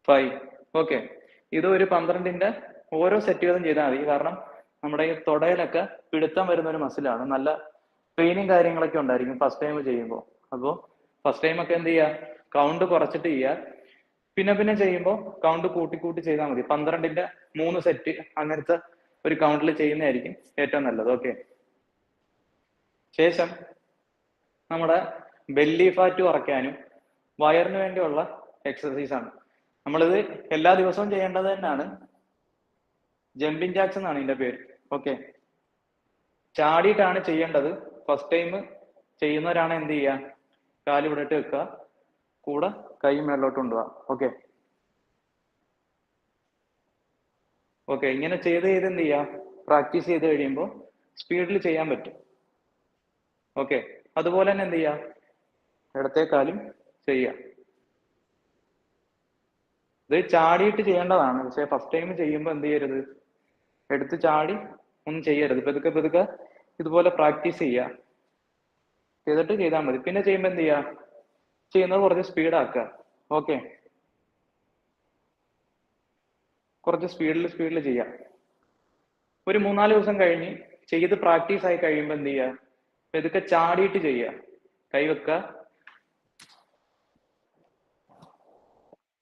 5. ഓക്കെ. ഇത് ഒരു 12ന്റെ ഓരോ സെറ്റ് വീതം ചെയ്താൽ മതി. കാരണം നമ്മുടെ ഈ തുടയിലൊക്കെ പിടുത്തം വരുന്ന ഒരു മസിലാണ്. നല്ല ട്രെയിനിങ് കാര്യങ്ങളൊക്കെ ഉണ്ടായിരിക്കും ഫസ്റ്റ് ടൈം ചെയ്യുമ്പോൾ. അപ്പോൾ ഫസ്റ്റ് ടൈം ഒക്കെ എന്ത് ചെയ്യുക, കൗണ്ട് കുറച്ചിട്ട് ചെയ്യുക. പിന്നെ ചെയ്യുമ്പോൾ കൗണ്ട് കൂട്ടി ചെയ്താൽ മതി. 12ന്റെ 3 സെറ്റ് അങ്ങനത്തെ ഒരു കൗണ്ടിൽ ചെയ്യുന്നതായിരിക്കും ഏറ്റവും നല്ലത്. ഓക്കെ. ശേഷം നമ്മുടെ ബെല്ലി ഫാറ്റ് കുറയ്ക്കാനും വയറിന് വേണ്ടിയുള്ള എക്സസൈസ് ആണ്. നമ്മളിത് എല്ലാ ദിവസവും ചെയ്യേണ്ടത് തന്നെയാണ്. ജമ്പിങ് ജാക്സ് എന്നാണ് ഇതിന്റെ പേര്. ഓക്കെ. ചാടിയിട്ടാണ് ചെയ്യേണ്ടത്. ഫസ്റ്റ് ടൈം ചെയ്യുന്നവരാണ് എന്ത് ചെയ്യുക, കാല് ഇവിടെ ഇട്ട് വെക്കുക, കൂടെ കൈ മേലോട്ട് കൊണ്ടുപോവാ. Okay okay. ഇങ്ങനെ ചെയ്ത് എന്ത് ചെയ്യുക, പ്രാക്ടീസ് ചെയ്ത് കഴിയുമ്പോൾ സ്പീഡിൽ ചെയ്യാൻ പറ്റും. ഓക്കെ. അതുപോലെ തന്നെ എന്ത് ചെയ്യുക, ഇടത്തെ കാലും ചെയ്യുക. ഇത് ചാടിയിട്ട് ചെയ്യേണ്ടതാണ്. പക്ഷെ ഫസ്റ്റ് ടൈം ചെയ്യുമ്പോൾ എന്ത് ചെയ്യരുത്, എടുത്ത് ചാടി ഒന്നും ചെയ്യരുത്. പെതുക്കെ ഇതുപോലെ പ്രാക്ടീസ് ചെയ്യുക. ചെയ്തിട്ട് ചെയ്താൽ മതി. പിന്നെ ചെയ്യുമ്പോൾ എന്ത് ചെയ്യുക, ചെയ്യുന്നത് കുറച്ച് സ്പീഡാക്കുക. ഓക്കെ. കുറച്ച് സ്പീഡിൽ ചെയ്യാം. ഒരു 3-4 ദിവസം കഴിഞ്ഞ് ചെയ്ത് പ്രാക്ടീസ് ആയി കഴിയുമ്പോൾ എന്ത് ചെയ്യുക, പെതുക്കെ ചാടിയിട്ട് ചെയ്യുക. കൈ വെക്കുക.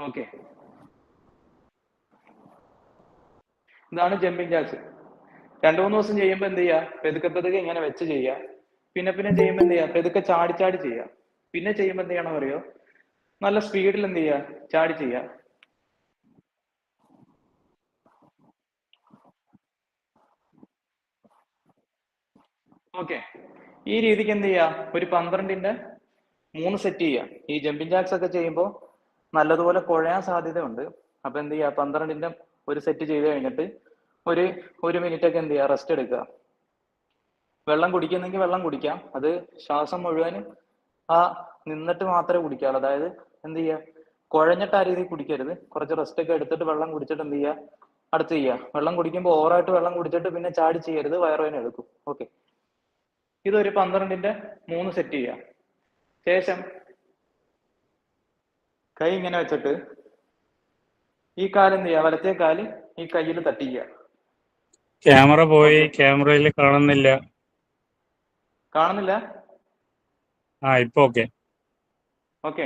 ഓക്കെ. ഇതാണ് ജമ്പിങ് ജാക്സ്. 2-3 ദിവസം ചെയ്യുമ്പോൾ എന്ത് ചെയ്യുക, പെതുക്കെ ഇങ്ങനെ വെച്ച് ചെയ്യുക. പിന്നെ ചെയ്യുമ്പോൾ എന്ത് ചെയ്യുക, പെതുക്കെ ചാടി ചെയ്യുക. പിന്നെ ചെയ്യുമ്പോൾ എന്ത് ചെയ്യണം അറിയോ, നല്ല സ്പീഡിൽ എന്ത് ചെയ്യുക, ചാടി ചെയ്യുക. ഓക്കെ. ഈ രീതിക്ക് എന്ത് ചെയ്യുക, ഒരു 12ന്റെ 3 സെറ്റ് ചെയ്യുക. ഈ ജമ്പിങ് ജാക്സ് ഒക്കെ ചെയ്യുമ്പോൾ നല്ലതുപോലെ കുഴയാൻ സാധ്യതയുണ്ട്. അപ്പൊ എന്ത് ചെയ്യുക, 12ന്റെ ഒരു സെറ്റ് ചെയ്ത് കഴിഞ്ഞിട്ട് ഒരു മിനിറ്റ് ഒക്കെ എന്ത് ചെയ്യുക, റെസ്റ്റ് എടുക്കുക. വെള്ളം കുടിക്കുന്നെങ്കിൽ വെള്ളം കുടിക്കാം. അത് ശ്വാസം മുഴുവനും നിന്നിട്ട് മാത്രമേ കുടിക്കാവുള്ളൂ. അതായത് എന്ത് ചെയ്യുക, കുഴഞ്ഞിട്ട് ആ രീതിയിൽ കുടിക്കരുത്. കുറച്ച് റെസ്റ്റ് ഒക്കെ എടുത്തിട്ട് വെള്ളം കുടിച്ചിട്ട് എന്ത് ചെയ്യുക, അടുത്ത് ചെയ്യുക. വെള്ളം കുടിക്കുമ്പോൾ ഓവറായിട്ട് വെള്ളം കുടിച്ചിട്ട് പിന്നെ ചാടി ചെയ്യരുത്, വയറുവേദന എടുക്കും. ഓക്കെ. ഇതൊരു 12ന്റെ 3 സെറ്റ് ചെയ്യുക. ശേഷം കൈ ഇങ്ങനെ വെച്ചിട്ട് ഈ കാല് എന്ത് ചെയ്യുക, വലത്തെ കാല് ഈ കയ്യിൽ തട്ടിക്കുക. ക്യാമറ പോയി, ക്യാമറയിൽ കാണുന്നില്ല. ഇപ്പൊ ഓക്കെ. ഓക്കെ.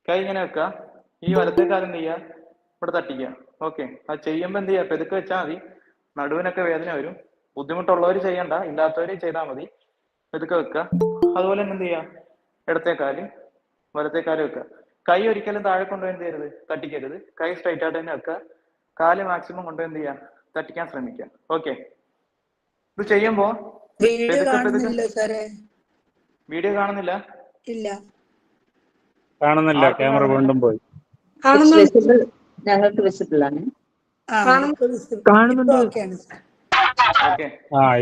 കൈ ഇങ്ങനെ വെക്കുക. ഈ വലത്തെ കാലം എന്ത് ചെയ്യുക, ഇവിടെ തട്ടിക്കുക. ഓക്കെ. അത് ചെയ്യുമ്പോൾ എന്ത് ചെയ്യുക, പെതുക്കെ വെച്ചാൽ മതി. നടുവിനൊക്കെ വേദന വരും. ബുദ്ധിമുട്ടുള്ളവർ ചെയ്യണ്ട, ഇല്ലാത്തവർ ചെയ്താൽ മതി. പെതുക്കെ വെക്കുക. അതുപോലെ തന്നെ എന്ത് ചെയ്യുക, ഇടത്തെ കാല് വലത്തെ കാല് വെക്കുക. കൈ ഒരിക്കലും താഴെ കൊണ്ടുപോയി എന്ത് ചെയ്യരുത്, തട്ടിക്കരുത്. കൈ സ്ട്രൈറ്റ് ആയിട്ട് തന്നെ വെക്കുക. കാല് മാക്സിമം കൊണ്ടുപോയി എന്ത് ചെയ്യുക, തട്ടിക്കാൻ ശ്രമിക്കുക. ഓക്കെ. ഇത് ചെയ്യുമ്പോ വീഡിയോ കാണുന്നില്ല സാറേ. വീഡിയോ കാണുന്നില്ല? ഇല്ല, കാണുന്നില്ല. ക്യാമറ വീണ്ടും പോയി. ഞങ്ങൾക്ക് വിസിബിൾ ആണ്.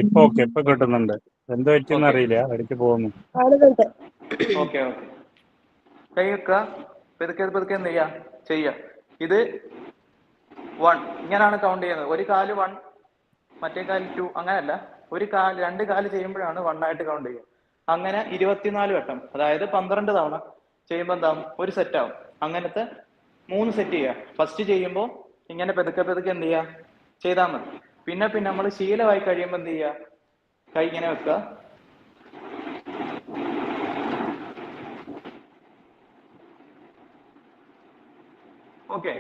ഇപ്പൊ ഓക്കെ. ഇപ്പൊ കിട്ടുന്നുണ്ട്. എന്ത് പറ്റിയെന്ന് അറിയില്ല, ഇടയ്ക്ക് പോകുന്നു. ഓക്കെ. കൈ വെക്കുക. പെതുക്കെ എന്ത് ചെയ്യുക. ഇത് 1 ഇങ്ങനെയാണ് കൗണ്ട് ചെയ്യുന്നത്. ഒരു കാല് 1, മറ്റേ കാല് 2, അങ്ങനെയല്ല. രണ്ട് കാല് ചെയ്യുമ്പോഴാണ് 1 ആയിട്ട് കൗണ്ട് ചെയ്യുക. അങ്ങനെ 24 വട്ടം, അതായത് 12 തവണ ചെയ്യുമ്പോൾ എന്താവും, ഒരു സെറ്റ് ആവും. അങ്ങനത്തെ 3 സെറ്റ് ചെയ്യുക. ഫസ്റ്റ് ചെയ്യുമ്പോൾ ഇങ്ങനെ പെതുക്കെ എന്ത് ചെയ്യുക, ചെയ്താൽ മതി. പിന്നെ നമ്മൾ ശീലമായി കഴിയുമ്പോൾ എന്ത് ചെയ്യുക, കൈ ഇങ്ങനെ വെക്കുക. ഓക്കെ,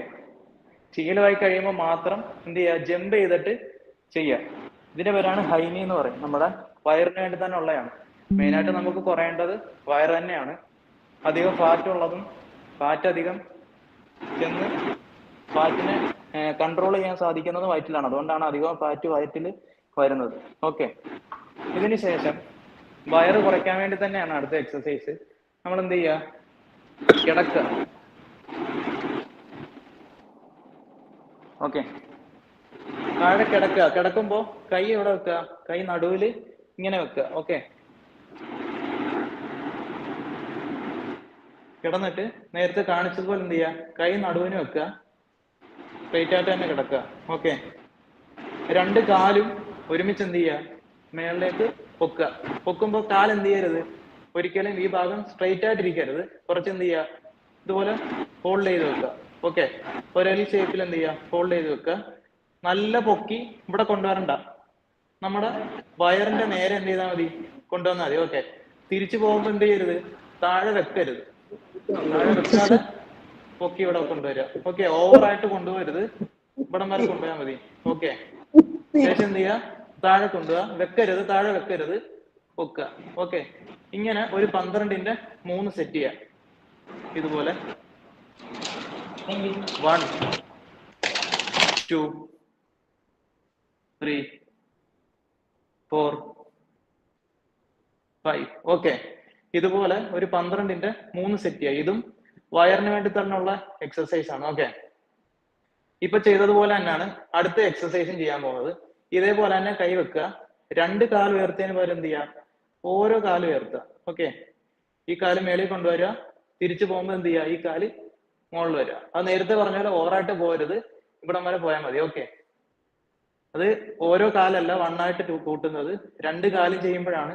ശീലമായി കഴിയുമ്പോൾ മാത്രം എന്ത് ചെയ്യുക, ജമ്പ് ചെയ്തിട്ട് ചെയ്യുക. ഇതിന്റെ പേരാണ് ഹൈനി എന്ന് പറയും. നമ്മുടെ വയറിന് വേണ്ടി തന്നെ ഉള്ളതാണ്. മെയിനായിട്ട് നമുക്ക് കുറയേണ്ടത് വയറ് തന്നെയാണ്. അധികം ഫാറ്റ് ഉള്ളതും ഫാറ്റ് അധികം ചെന്ന് ഫാറ്റിനെ കൺട്രോൾ ചെയ്യാൻ സാധിക്കുന്നത് വയറ്റിലാണ്. അതുകൊണ്ടാണ് അധികം ഫാറ്റ് വയറ്റിൽ വരുന്നത്. ഓക്കെ, ഇതിന് ശേഷം വയറ് കുറയ്ക്കാൻ വേണ്ടി തന്നെയാണ് അടുത്ത എക്സസൈസ്. നമ്മൾ എന്ത് ചെയ്യുക, കിടക്കുക. ഓക്കെ, താഴെ കിടക്കുക. കിടക്കുമ്പോ കൈ എവിടെ വെക്കുക, കൈ നടുവില് ഇങ്ങനെ വെക്കുക. ഓക്കെ, കിടന്നിട്ട് നേരത്തെ കാണിച്ചതുപോലെ എന്ത് ചെയ്യുക, കൈ നടുവിന് വെക്കുക, സ്ട്രെയിറ്റ് ആയിട്ട് തന്നെ കിടക്കുക. ഓക്കെ, രണ്ട് കാലും ഒരുമിച്ച് എന്ത് ചെയ്യുക, മേളിലേക്ക് പൊക്കുക. പൊക്കുമ്പോ കാൽ എന്ത് ചെയ്യരുത്, ഒരിക്കലും ഈ ഭാഗം സ്ട്രെയിറ്റ് ആയിട്ട് ഇരിക്കരുത്. കുറച്ച് എന്ത് ചെയ്യുക, ഇതുപോലെ ഫോൾഡ് ചെയ്ത് വെക്കുക. ഓക്കെ, ഒരലി ഷേപ്പിൽ എന്ത് ചെയ്യുക, ഫോൾഡ് ചെയ്ത് വെക്കുക. നല്ല പൊക്കി ഇവിടെ കൊണ്ടുവരണ്ട, നമ്മുടെ വയറിന്റെ നേരെ എന്ത് ചെയ്താൽ മതി, കൊണ്ടുവന്നാൽ മതി. ഓക്കെ, തിരിച്ചു പോകുമ്പോ എന്ത് ചെയ്യരുത്, താഴെ വെക്കരുത്. താഴെ വെക്കാതെ പൊക്കി ഇവിടെ കൊണ്ടുവരിക. ഓക്കെ, ഓവറായിട്ട് കൊണ്ടുപോകരുത്, ഇവിടം വരെ കൊണ്ടുപോയാൽ മതി. ഓക്കെ, ശേഷം എന്ത് ചെയ്യുക, താഴെ കൊണ്ടുപോവുക, വെക്കരുത്, താഴെ വെക്കരുത്, പൊക്കുക. ഓക്കെ, ഇങ്ങനെ ഒരു 12ന്റെ 3 സെറ്റ് ചെയ്യാം. ഇതുപോലെ 1 2 3 4 5. ഓക്കെ, ഇതുപോലെ ഒരു 12ന്റെ 3 സെറ്റ് ചെയ്യാം. ഇതും വയറിന് വേണ്ടി തന്നെയുള്ള എക്സസൈസ് ആണ്. ഓക്കെ, ഇപ്പൊ ചെയ്തതുപോലെ തന്നെയാണ് അടുത്ത എക്സസൈസും ചെയ്യാൻ പോകുന്നത്. ഇതേപോലെ തന്നെ കൈ വെക്കുക, 2 കാൽ ഉയർത്തിയതിന് പകരം എന്ത് ചെയ്യുക, ഓരോ കാല് ഉയർത്തുക. ഓക്കെ, ഈ കാല് മേളിൽ കൊണ്ടുവരിക, തിരിച്ചു പോകുമ്പോൾ എന്ത് ചെയ്യുക, ഈ കാല് മുകളിൽ വരിക. അത് നേരത്തെ പറഞ്ഞ പോലെ ഓവറായിട്ട് പോകരുത്, ഇവിടം വരെ പോയാൽ മതി. ഓക്കെ, അത് ഓരോ കാലല്ല വണ്ണായിട്ട് കൂട്ടുന്നത്, 2 കാലും ചെയ്യുമ്പോഴാണ്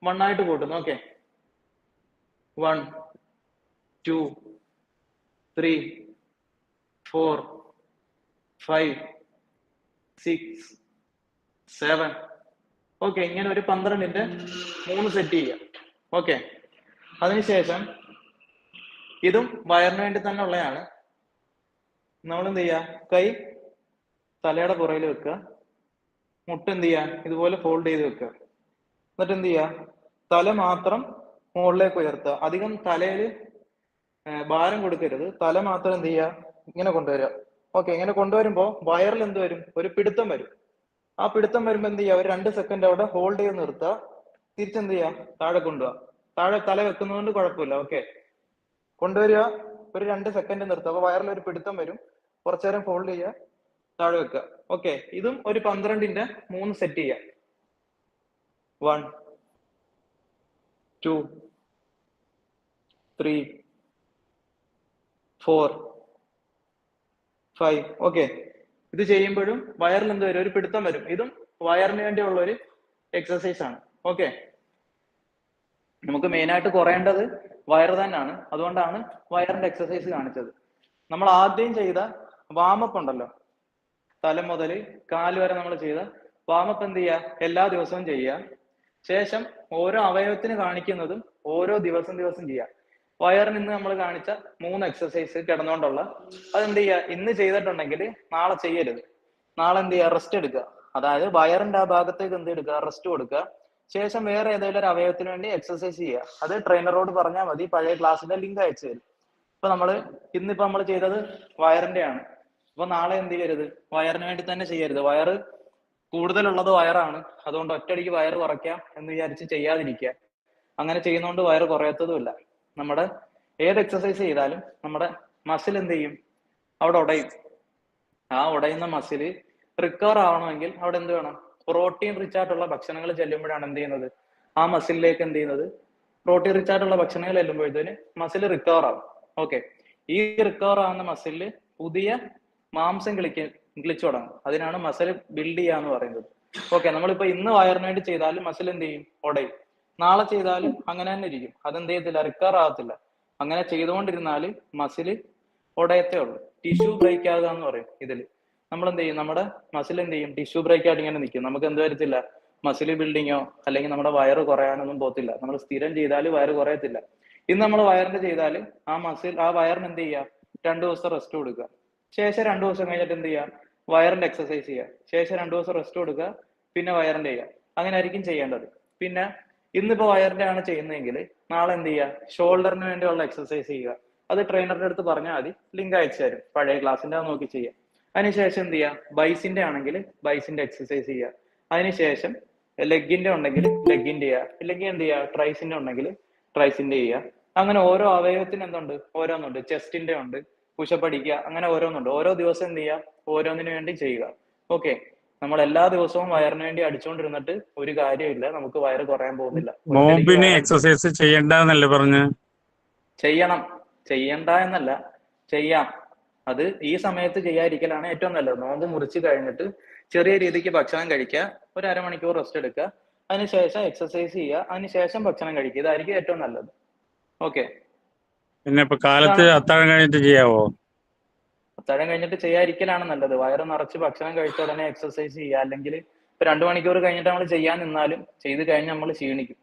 വണ്ണായിട്ട് കൂട്ടുന്നത്. ഓക്കെ, 1 2 3 4 5 6 7. ഓക്കെ, ഇങ്ങനെ ഒരു 12ന്റെ 3 സെറ്റ് ചെയ്യാം. ഓക്കെ, അതിനുശേഷം ഇതും വയറിന് വേണ്ടി തന്നെ ഉള്ളതാണ്. നമ്മൾ എന്ത് ചെയ്യുക, കൈ തലയുടെ പുറയിൽ വെക്കുക, മുട്ട് എന്ത് ചെയ്യുക, ഇതുപോലെ ഫോൾഡ് ചെയ്ത് വെക്കുക. എന്നിട്ട് എന്ത് ചെയ്യുക, തല മാത്രം മുകളിലേക്ക് ഉയർത്തുക. അധികം തലയിൽ ഭാരം കൊടുക്കരുത്, തല മാത്രം എന്ത് ചെയ്യുക, ഇങ്ങനെ കൊണ്ടുവരിക. ഓക്കെ, ഇങ്ങനെ കൊണ്ടുവരുമ്പോൾ വയറിൽ എന്ത് വരും, ഒരു പിടുത്തം വരും. ആ പിടുത്തം വരുമ്പോൾ എന്ത് ചെയ്യുക, ഒരു 2 സെക്കൻഡ് അവിടെ ഹോൾഡ് ചെയ്ത് നിർത്തുക. തിരിച്ചെന്ത് ചെയ്യുക, താഴെ കൊണ്ടുപോവുക. താഴെ തല വെക്കുന്നതുകൊണ്ട് കുഴപ്പമില്ല. ഓക്കെ, കൊണ്ടുവരിക, ഒരു 2 സെക്കൻഡ് നിർത്തുക. അപ്പൊ വയറിൽ ഒരു പിടുത്തം വരും. കുറച്ചു നേരം ഫോൾഡ് ചെയ്യുക, താഴെ വെക്കുക. ഓക്കെ, ഇതും ഒരു 12ന്റെ 3 സെറ്റ് ചെയ്യുക. 1 2 3 4 5. ഓക്കെ, ഇത് ചെയ്യുമ്പോഴും വയറിൽ എന്ത് വരും, ഒരു പിടുത്തം വരും. ഇതും വയറിന് വേണ്ടിയുള്ള ഒരു എക്സസൈസ് ആണ്. ഓക്കെ, നമുക്ക് മെയിനായിട്ട് കുറയേണ്ടത് വയറ് തന്നെയാണ്. അതുകൊണ്ടാണ് വയറിന്റെ എക്സസൈസ് കാണിച്ചത്. നമ്മൾ ആദ്യം ചെയ്ത വാമപ്പ് ഉണ്ടല്ലോ, തല മുതൽ കാല് വരെ നമ്മൾ ചെയ്ത വാമപ്പ് എന്ത് ചെയ്യുക, എല്ലാ ദിവസവും ചെയ്യുക. ശേഷം ഓരോ അവയവത്തിന് കാണിക്കുന്നതും ഓരോ ദിവസം ചെയ്യുക. വയറിന് ഇന്ന് നമ്മൾ കാണിച്ച 3 എക്സസൈസ് കിടന്നുകൊണ്ടുള്ള, അതെന്ത് ചെയ്യുക, ഇന്ന് ചെയ്തിട്ടുണ്ടെങ്കിൽ നാളെ ചെയ്യരുത്. നാളെ എന്ത് ചെയ്യുക, റെസ്റ്റ് എടുക്കുക. അതായത് വയറിന്റെ ആ ഭാഗത്തേക്ക് എന്ത് എടുക്കുക, റെസ്റ്റ് കൊടുക്കുക. ശേഷം വേറെ ഏതെങ്കിലും ഒരു അവയവത്തിന് വേണ്ടി എക്സസൈസ് ചെയ്യുക. അത് ട്രെയിനറോട് പറഞ്ഞാൽ മതി, പഴയ ക്ലാസ്സിന്റെ ലിങ്ക് അയച്ചു തരും. ഇപ്പൊ ഇന്നിപ്പോ നമ്മൾ ചെയ്തത് വയറിന്റെ ആണ്. അപ്പൊ നാളെ എന്ത് ചെയ്യരുത്, വയറിന് വേണ്ടി തന്നെ ചെയ്യരുത്. വയറ് കൂടുതലുള്ളത് വയറാണ്, അതുകൊണ്ട് ഒറ്റയടിക്ക് വയറ് കുറയ്ക്കാം എന്ന് വിചാരിച്ച് ചെയ്യാതിരിക്കുക. അങ്ങനെ ചെയ്യുന്നതുകൊണ്ട് വയറ് കുറയത്തതുമില്ല. നമ്മുടെ ഏത് എക്സസൈസ് ചെയ്താലും നമ്മുടെ മസിൽ എന്ത് ചെയ്യും, അവിടെ ഉടയും. ആ ഉടയുന്ന മസിൽ റിക്കവർ ആവണമെങ്കിൽ അവിടെ എന്ത് വേണം, പ്രോട്ടീൻ റിച്ച് ആയിട്ടുള്ള ഭക്ഷണങ്ങൾ ചെല്ലുമ്പോഴാണ് എന്ത് ചെയ്യുന്നത്, ആ മസിലിലേക്ക് എന്ത് ചെയ്യുന്നത്, പ്രോട്ടീൻ റിച്ച് ആയിട്ടുള്ള ഭക്ഷണങ്ങൾ ചെല്ലുമ്പോഴത്തേന് മസിൽ റിക്കവർ ആവും. ഓക്കെ, ഈ റിക്കവർ ആവുന്ന മസിലിൽ പുതിയ മാംസം കിളിച്ചു തുടങ്ങും. അതിനാണ് മസിൽ ബിൽഡ് ചെയ്യാന്ന് പറയുന്നത്. ഓക്കെ, നമ്മളിപ്പോ ഇന്ന് വയറിന് വേണ്ടി ചെയ്താലും മസിൽ എന്ത് ചെയ്യും, ഉടയും. നാളെ ചെയ്താലും അങ്ങനെ തന്നെ ഇരിക്കും, അതെന്ത് ചെയ്യത്തില്ല, റിക്കവർ ആകത്തില്ല. അങ്ങനെ ചെയ്തുകൊണ്ടിരുന്നാല് മസില് ഉടയത്തേ ഉള്ളൂ. ടിഷ്യൂ ബ്രേക്ക് ആകുക എന്ന് പറയും ഇതില്. നമ്മൾ എന്ത് ചെയ്യും, നമ്മുടെ മസിൽ എന്ത് ചെയ്യും, ടിഷ്യൂ ബ്രേക്ക് ആയിട്ട് ഇങ്ങനെ നിൽക്കും. നമുക്ക് എന്ത് വരത്തില്ല, മസിൽ ബിൽഡിങ്ങോ അല്ലെങ്കിൽ നമ്മുടെ വയറ് കുറയാനൊന്നും പോകത്തില്ല. നമ്മൾ സ്ഥിരം ചെയ്താൽ വയറ് കുറയത്തില്ല. ഇന്ന് നമ്മൾ വയറിന്റെ ചെയ്താൽ ആ മസിൽ, ആ വയറിന് എന്ത് ചെയ്യുക, 2 ദിവസം റെസ്റ്റ് കൊടുക്കുക. ശേഷം 2 ദിവസം കഴിഞ്ഞിട്ട് എന്ത് ചെയ്യുക, വയറിന്റെ എക്സസൈസ് ചെയ്യുക. ശേഷം 2 ദിവസം റെസ്റ്റ് കൊടുക്കുക, പിന്നെ വയറിന്റെ ചെയ്യുക. അങ്ങനെ ആയിരിക്കും ചെയ്യേണ്ടത്. പിന്നെ ഇന്നിപ്പോ വയറിന്റെ ആണ് ചെയ്യുന്നതെങ്കിൽ നാളെ എന്ത് ചെയ്യുക, ഷോൾഡറിന് വേണ്ടിയുള്ള എക്സസൈസ് ചെയ്യുക. അത് ട്രെയിനറുടെ അടുത്ത് പറഞ്ഞാൽ മതി, ലിങ്ക് അയച്ചു തരും, പഴയ ക്ലാസ്സിന്റെ അത് നോക്കി ചെയ്യുക. അതിനുശേഷം എന്ത് ചെയ്യുക, ബൈസിന്റെ ആണെങ്കിൽ ബൈസിന്റെ എക്സസൈസ് ചെയ്യുക. അതിനുശേഷം ലെഗിന്റെ ഉണ്ടെങ്കിൽ ലെഗിന്റെ ചെയ്യുക, ഇല്ലെങ്കിൽ എന്ത് ചെയ്യുക, ട്രൈസിന്റെ ഉണ്ടെങ്കിൽ ട്രൈസിന്റെ ചെയ്യുക. അങ്ങനെ ഓരോ അവയവത്തിന് എന്തുണ്ട്, ഓരോന്നുണ്ട്. ചെസ്റ്റിന്റെ ഉണ്ട്, പുഷപ്പ് അടിക്കുക, അങ്ങനെ ഓരോന്നുണ്ട്. ഓരോ ദിവസം എന്ത് ചെയ്യുക, ഓരോന്നിനു വേണ്ടി ചെയ്യുക. ഓക്കെ, നമ്മൾ എല്ലാ ദിവസവും വയറിന് വേണ്ടി അടിച്ചുകൊണ്ടിരുന്നിട്ട് ഒരു കാര്യമില്ല, നമുക്ക് വയറ് കുറയാൻ പോകുന്നില്ല. നോമ്പിന് എക്സസൈസ് ചെയ്യണ്ടെന്നല്ലേ പറഞ്ഞ്? ചെയ്യണം, ചെയ്യണ്ട എന്നല്ല, ചെയ്യാം. അത് ഈ സമയത്ത് ചെയ്യാതിരിക്കലാണ് ഏറ്റവും നല്ലത്. നോമ്പ് മുറിച്ച് കഴിഞ്ഞിട്ട് ചെറിയ രീതിക്ക് ഭക്ഷണം കഴിക്കുക, ഒരു അരമണിക്കൂർ റെസ്റ്റ് എടുക്കുക, അതിനുശേഷം എക്സസൈസ് ചെയ്യുക, അതിനുശേഷം ഭക്ഷണം കഴിക്കുക. ഇതായിരിക്കും ഏറ്റവും നല്ലത്. ഓക്കെ, പിന്നെ ഇപ്പൊ കാലത്ത് അത്താഴം കഴിഞ്ഞിട്ട് ചെയ്യാവോ? അത്താഴം കഴിഞ്ഞിട്ട് ചെയ്യാതിരിക്കലാണ് നല്ലത്. വയറ് നിറച്ച് ഭക്ഷണം കഴിച്ച ഉടനെ എക്സസൈസ് ചെയ്യുക. അല്ലെങ്കിൽ ഇപ്പൊ 2 മണിക്കൂർ കഴിഞ്ഞിട്ട് നമ്മൾ ചെയ്യാൻ നിന്നാലും ചെയ്ത് കഴിഞ്ഞ് നമ്മൾ ക്ഷീണിക്കും.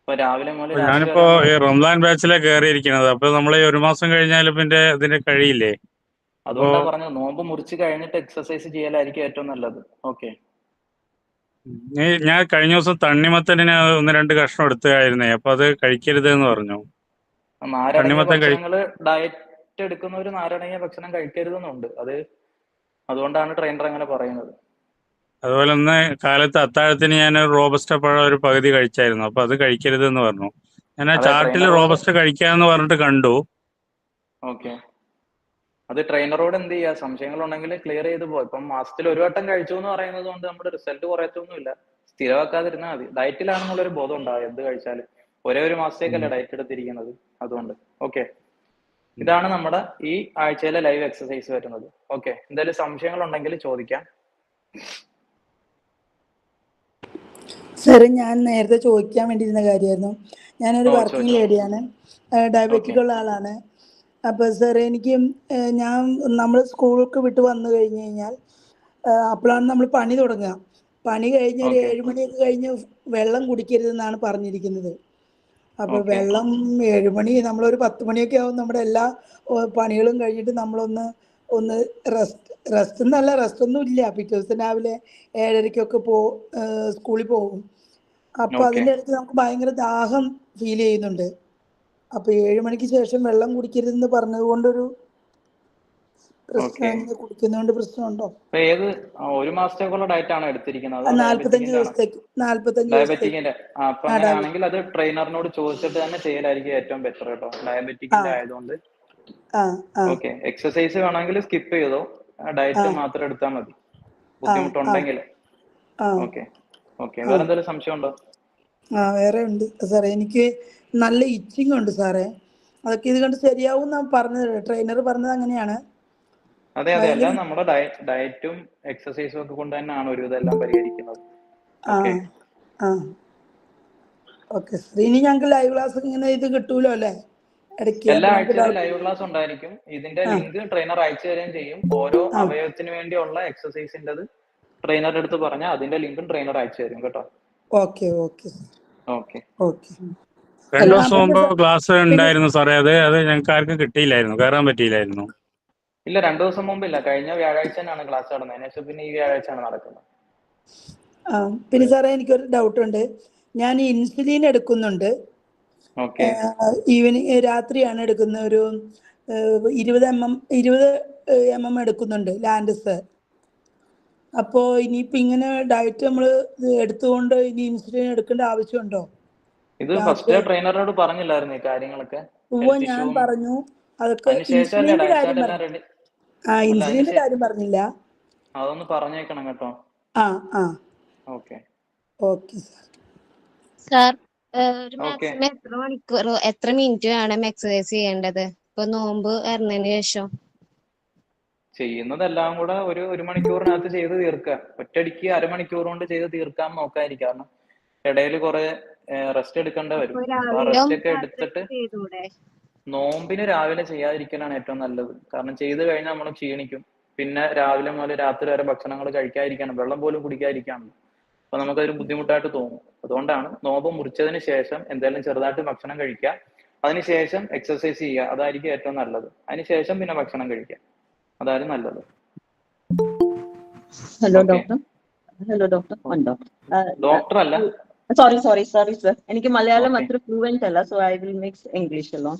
ഇപ്പൊ രാവിലെ മുതൽ രാത്രി ഞാനിപ്പോ വരെ ഈ റംസാൻ ബാച്ചിലെ കയറിയിരിക്കുന്നത്. അപ്പൊ നമ്മൾ ഈ 1 മാസം കഴിഞ്ഞാൽ പിന്നെ ഇതിന് കഴിയില്ലേ? അതുകൊണ്ടാ പറഞ്ഞത്, നോമ്പ് മുറിച്ച് കഴിഞ്ഞിട്ട് എക്സസൈസ് ചെയ്യലായിരിക്കും ഏറ്റവും നല്ലത്. ഓക്കെ, ഞാൻ കഴിഞ്ഞ ദിവസം തണ്ണിമത്തന് 1-2 കഷ്ണം എടുത്തായിരുന്നേ, അപ്പൊ അത് കഴിക്കരുത് എന്ന് പറഞ്ഞു. നാരടങ്ങിയ ഭക്ഷണങ്ങള് ഡയറ്റ് എടുക്കുന്നവര് നാരടങ്ങിയ ഭക്ഷണം കഴിക്കരുതെന്നുണ്ട്. അതുകൊണ്ടാണ് ട്രെയിനർ അങ്ങനെ പറയുന്നത്. അതുപോലെ ഒന്ന് കാലത്ത് അത്താഴത്തിന് ഞാൻ റോബസ്റ്റ പഴം ഒരു പകുതി കഴിച്ചായിരുന്നു, അപ്പൊ അത് കഴിക്കരുത് എന്ന് പറഞ്ഞു. ഞാൻ ആ ചാർട്ടിൽ റോബസ്റ്റ കഴിക്കാന്ന് പറഞ്ഞിട്ട് കണ്ടു. ഓക്കെ, അത് ട്രെയിനറോട് എന്ത് ചെയ്യുക, സംശയങ്ങളുണ്ടെങ്കിൽ ക്ലിയർ ചെയ്ത് പോകും. ഇപ്പം മാസത്തിൽ 1 വട്ടം കഴിച്ചു എന്ന് പറയുന്നത് കൊണ്ട് നമ്മുടെ റിസൾട്ട് കുറയത്തൊന്നുമില്ല. സ്ഥിരമാക്കാതിരുന്നാൽ മതി. ഡയറ്റിലാണെന്നുള്ളൊരു ബോധം ഉണ്ടാവും. എന്ത് കഴിച്ചാലും ഒരേ ഒരു മാസത്തേക്കല്ല ഡയറ്റ് എടുത്തിരിക്കുന്നത്, അതുകൊണ്ട്. ഓക്കെ, ഇതാണ് നമ്മുടെ ഈ ആഴ്ചയിലെ ലൈവ് എക്സസൈസ് വരുന്നത്. ഓക്കെ, എന്തായാലും സംശയങ്ങൾ ഉണ്ടെങ്കിൽ ചോദിക്കാം. സാറ്, ഞാൻ നേരത്തെ ചോദിക്കാൻ വേണ്ടിയിരുന്ന കാര്യമായിരുന്നു. ഞാനൊരു വർക്കിംഗ് ലേഡിയാണ്, ഡയബറ്റിക് ഉള്ള ആളാണ്. അപ്പോൾ സാർ, എനിക്ക് നമ്മൾ സ്കൂൾക്ക് വിട്ട് വന്നു കഴിഞ്ഞ് കഴിഞ്ഞാൽ അപ്പോഴാണ് നമ്മൾ പണി തുടങ്ങുക. പണി കഴിഞ്ഞ് ഒരു 7 മണിയൊക്കെ കഴിഞ്ഞ് വെള്ളം കുടിക്കരുതെന്നാണ് പറഞ്ഞിരിക്കുന്നത്. അപ്പോൾ വെള്ളം 7 മണി, നമ്മളൊരു 10 മണിയൊക്കെ ആവും നമ്മുടെ എല്ലാ പണികളും കഴിഞ്ഞിട്ട് നമ്മളൊന്ന് റെസ്റ്റ് എന്നല്ല, റെസ്റ്റൊന്നും ഇല്ല. പിറ്റേ ദിവസം രാവിലെ 7:30-ക്കൊക്കെ സ്കൂളിൽ പോകും. അപ്പോൾ അതിൻ്റെ ഇടയ്ക്ക് നമുക്ക് ഭയങ്കര ദാഹം ഫീൽ ചെയ്യുന്നുണ്ട്. അപ്പോൾ 7 മണിക്ക് ശേഷം വെള്ളം കുടിക്കരുതെന്ന് പറഞ്ഞത് കൊണ്ടൊരു പ്രശ്നം, കുടിക്കുന്നതുകൊണ്ട് പ്രശ്നമുണ്ടോ? ഏത് 1 മാസത്തേക്കുള്ള ഡയറ്റ് ആണോ എടുത്തിരിക്കുന്നത്? 45 ദിവസത്തേക്ക്. ഡയബറ്റിക്കിന്റെ. അപ്പൊ അങ്ങനെയാണെങ്കിൽ അത് ട്രെയിനറിനോട് ചോദിച്ചിട്ട് തന്നെ ചെയ്യലായിരിക്കും ഏറ്റവും ബെറ്റർ കേട്ടോ, ഡയബറ്റിക്കിന്റെ ആയതുകൊണ്ട്. ഓക്കെ, എക്സസൈസ് വേണമെങ്കിൽ സ്കിപ്പ് ചെയ്തോ, ഡയറ്റ് മാത്രം എടുത്താൽ മതി, ബുദ്ധിമുട്ടുണ്ടെങ്കിൽ. ഓക്കെ, വേറെ എന്തെങ്കിലും സംശയം ഉണ്ടോ? വേറെ ഉണ്ട് സാറേ. എനിക്ക് നല്ല ഇച്ചിങ് ഉണ്ട് സാറേ. അതൊക്കെ ഇത് കണ്ട് ശരിയാവും എന്നാണ് പറഞ്ഞത്, ട്രെയിനർ പറഞ്ഞത് അങ്ങനെയാണ്. അതെ, എല്ലാം നമ്മുടെ ഡയറ്റും എക്സസൈസും ഒക്കെ കൊണ്ട് തന്നെയാണ് ഒരു ഇതെല്ലാം പരിഹരിക്കുന്നത്. ഓക്കെ സാർ, ഇനി ഞങ്ങൾക്ക് ലൈവ് ക്ലാസ് ഇങ്ങനെ ഇത് കിട്ടൂലോ അല്ലേ? എല്ലാ ആഴ്ചയിലും ലൈവ് ക്ലാസ് ഉണ്ടായിരിക്കും. ഇതിന്റെ ലിങ്ക് ട്രെയിനർ അയച്ചു തരുകയും ചെയ്യും. ഓരോ അവയവത്തിന് വേണ്ടിയുള്ള എക്സസൈസിന്റെ ട്രെയിനറുടെ അടുത്ത് പറഞ്ഞാൽ അതിന്റെ ലിങ്കും ട്രെയിനർ അയച്ചു തരും കേട്ടോ. ഓക്കെ. 2 ദിവസം മുമ്പ് ക്ലാസ് ഉണ്ടായിരുന്നു സാറേ, അത് ഞങ്ങൾക്ക് ആർക്കും കിട്ടിയില്ലായിരുന്നു, കയറാൻ പറ്റിയില്ലായിരുന്നു. ഇല്ല, 2 ദിവസം മുമ്പില്ല, കഴിഞ്ഞ വ്യാഴാഴ്ച തന്നെയാണ് ക്ലാസ് നടന്നത്. അതിനുശേഷം പിന്നെ ഈ വ്യാഴാഴ്ചയാണ് നടക്കുന്നത്. പിന്നെ സാറേ, എനിക്കൊരു ഡൗട്ട് ഉണ്ട്. ഞാൻ ഇൻസുലിൻ എടുക്കുന്നുണ്ട്. ഈവനിങ് രാത്രിയാണ് എടുക്കുന്നത്. ഒരു 20 mm എടുക്കുന്നുണ്ട്, ലാൻഡസ്. അപ്പോൾ ഇനിയിപ്പോൾ ഇങ്ങനെ ഡയറ്റ് നമ്മൾ എടുത്തുകൊണ്ട് ഇനി ഇൻസുലിൻ എടുക്കേണ്ട ആവശ്യമുണ്ടോ? ഇത് ഫസ്റ്റ് ട്രെയിനറിനോട് പറഞ്ഞില്ലായിരുന്നു ഈ കാര്യങ്ങളൊക്കെ? ഞാൻ പറഞ്ഞു, അതൊക്കെ ഇൻസുലിന്റെ കാര്യം പറഞ്ഞു. ഇൻസുലിന്റെ കാര്യം പറഞ്ഞില്ല. അതൊന്ന് പറഞ്ഞേക്കണം കേട്ടോ. ഓക്കെ സാർ, ഒരു മാക്സിമം എത്ര മണിക്കൂർ, എത്ര മിനിറ്റ് വേണം എക്സസൈസ് ചെയ്യേണ്ടത് ഇപ്പൊ നോമ്പ് വരുന്നതിന് ശേഷം? ചെയ്യുന്നതെല്ലാം കൂടെ ഒരു മണിക്കൂറിനകത്ത് ചെയ്ത് തീർക്കുക. ഒറ്റയടിക്ക് അരമണിക്കൂർ കൊണ്ട് ചെയ്ത് തീർക്കാൻ നോക്കാതിരിക്കുക. കാരണം ഇടയിൽ കുറെ റെസ്റ്റ് എടുക്കേണ്ട വരും. റെസ്റ്റ് ഒക്കെ എടുത്തിട്ട് നോമ്പിന് രാവിലെ ചെയ്യാതിരിക്കലാണ് ഏറ്റവും നല്ലത്. കാരണം ചെയ്ത് കഴിഞ്ഞാൽ നമ്മൾ ക്ഷീണിക്കും. പിന്നെ രാവിലെ മുതൽ രാത്രി വരെ ഭക്ഷണങ്ങൾ കഴിക്കാതിരിക്കണം, വെള്ളം പോലും കുടിക്കാതിരിക്കണം. അപ്പൊ നമുക്കൊരു ബുദ്ധിമുട്ടായിട്ട് തോന്നും. അതുകൊണ്ടാണ് നോമ്പ് മുറിച്ചതിന് ശേഷം എന്തായാലും ചെറുതായിട്ട് ഭക്ഷണം കഴിക്കുക, അതിനുശേഷം എക്സസൈസ് ചെയ്യുക. അതായിരിക്കും ഏറ്റവും നല്ലത്. അതിനുശേഷം പിന്നെ ഭക്ഷണം കഴിക്കുക. അതായിരുന്നു നല്ലത്. Hello, okay, doctor. Hello, doctor. One doctor. Doctor അല്ല. Sorry, sir. എനിക്ക് മലയാളം ഓക്കെ അത്ര fluent അല്ല, so I will mix English along.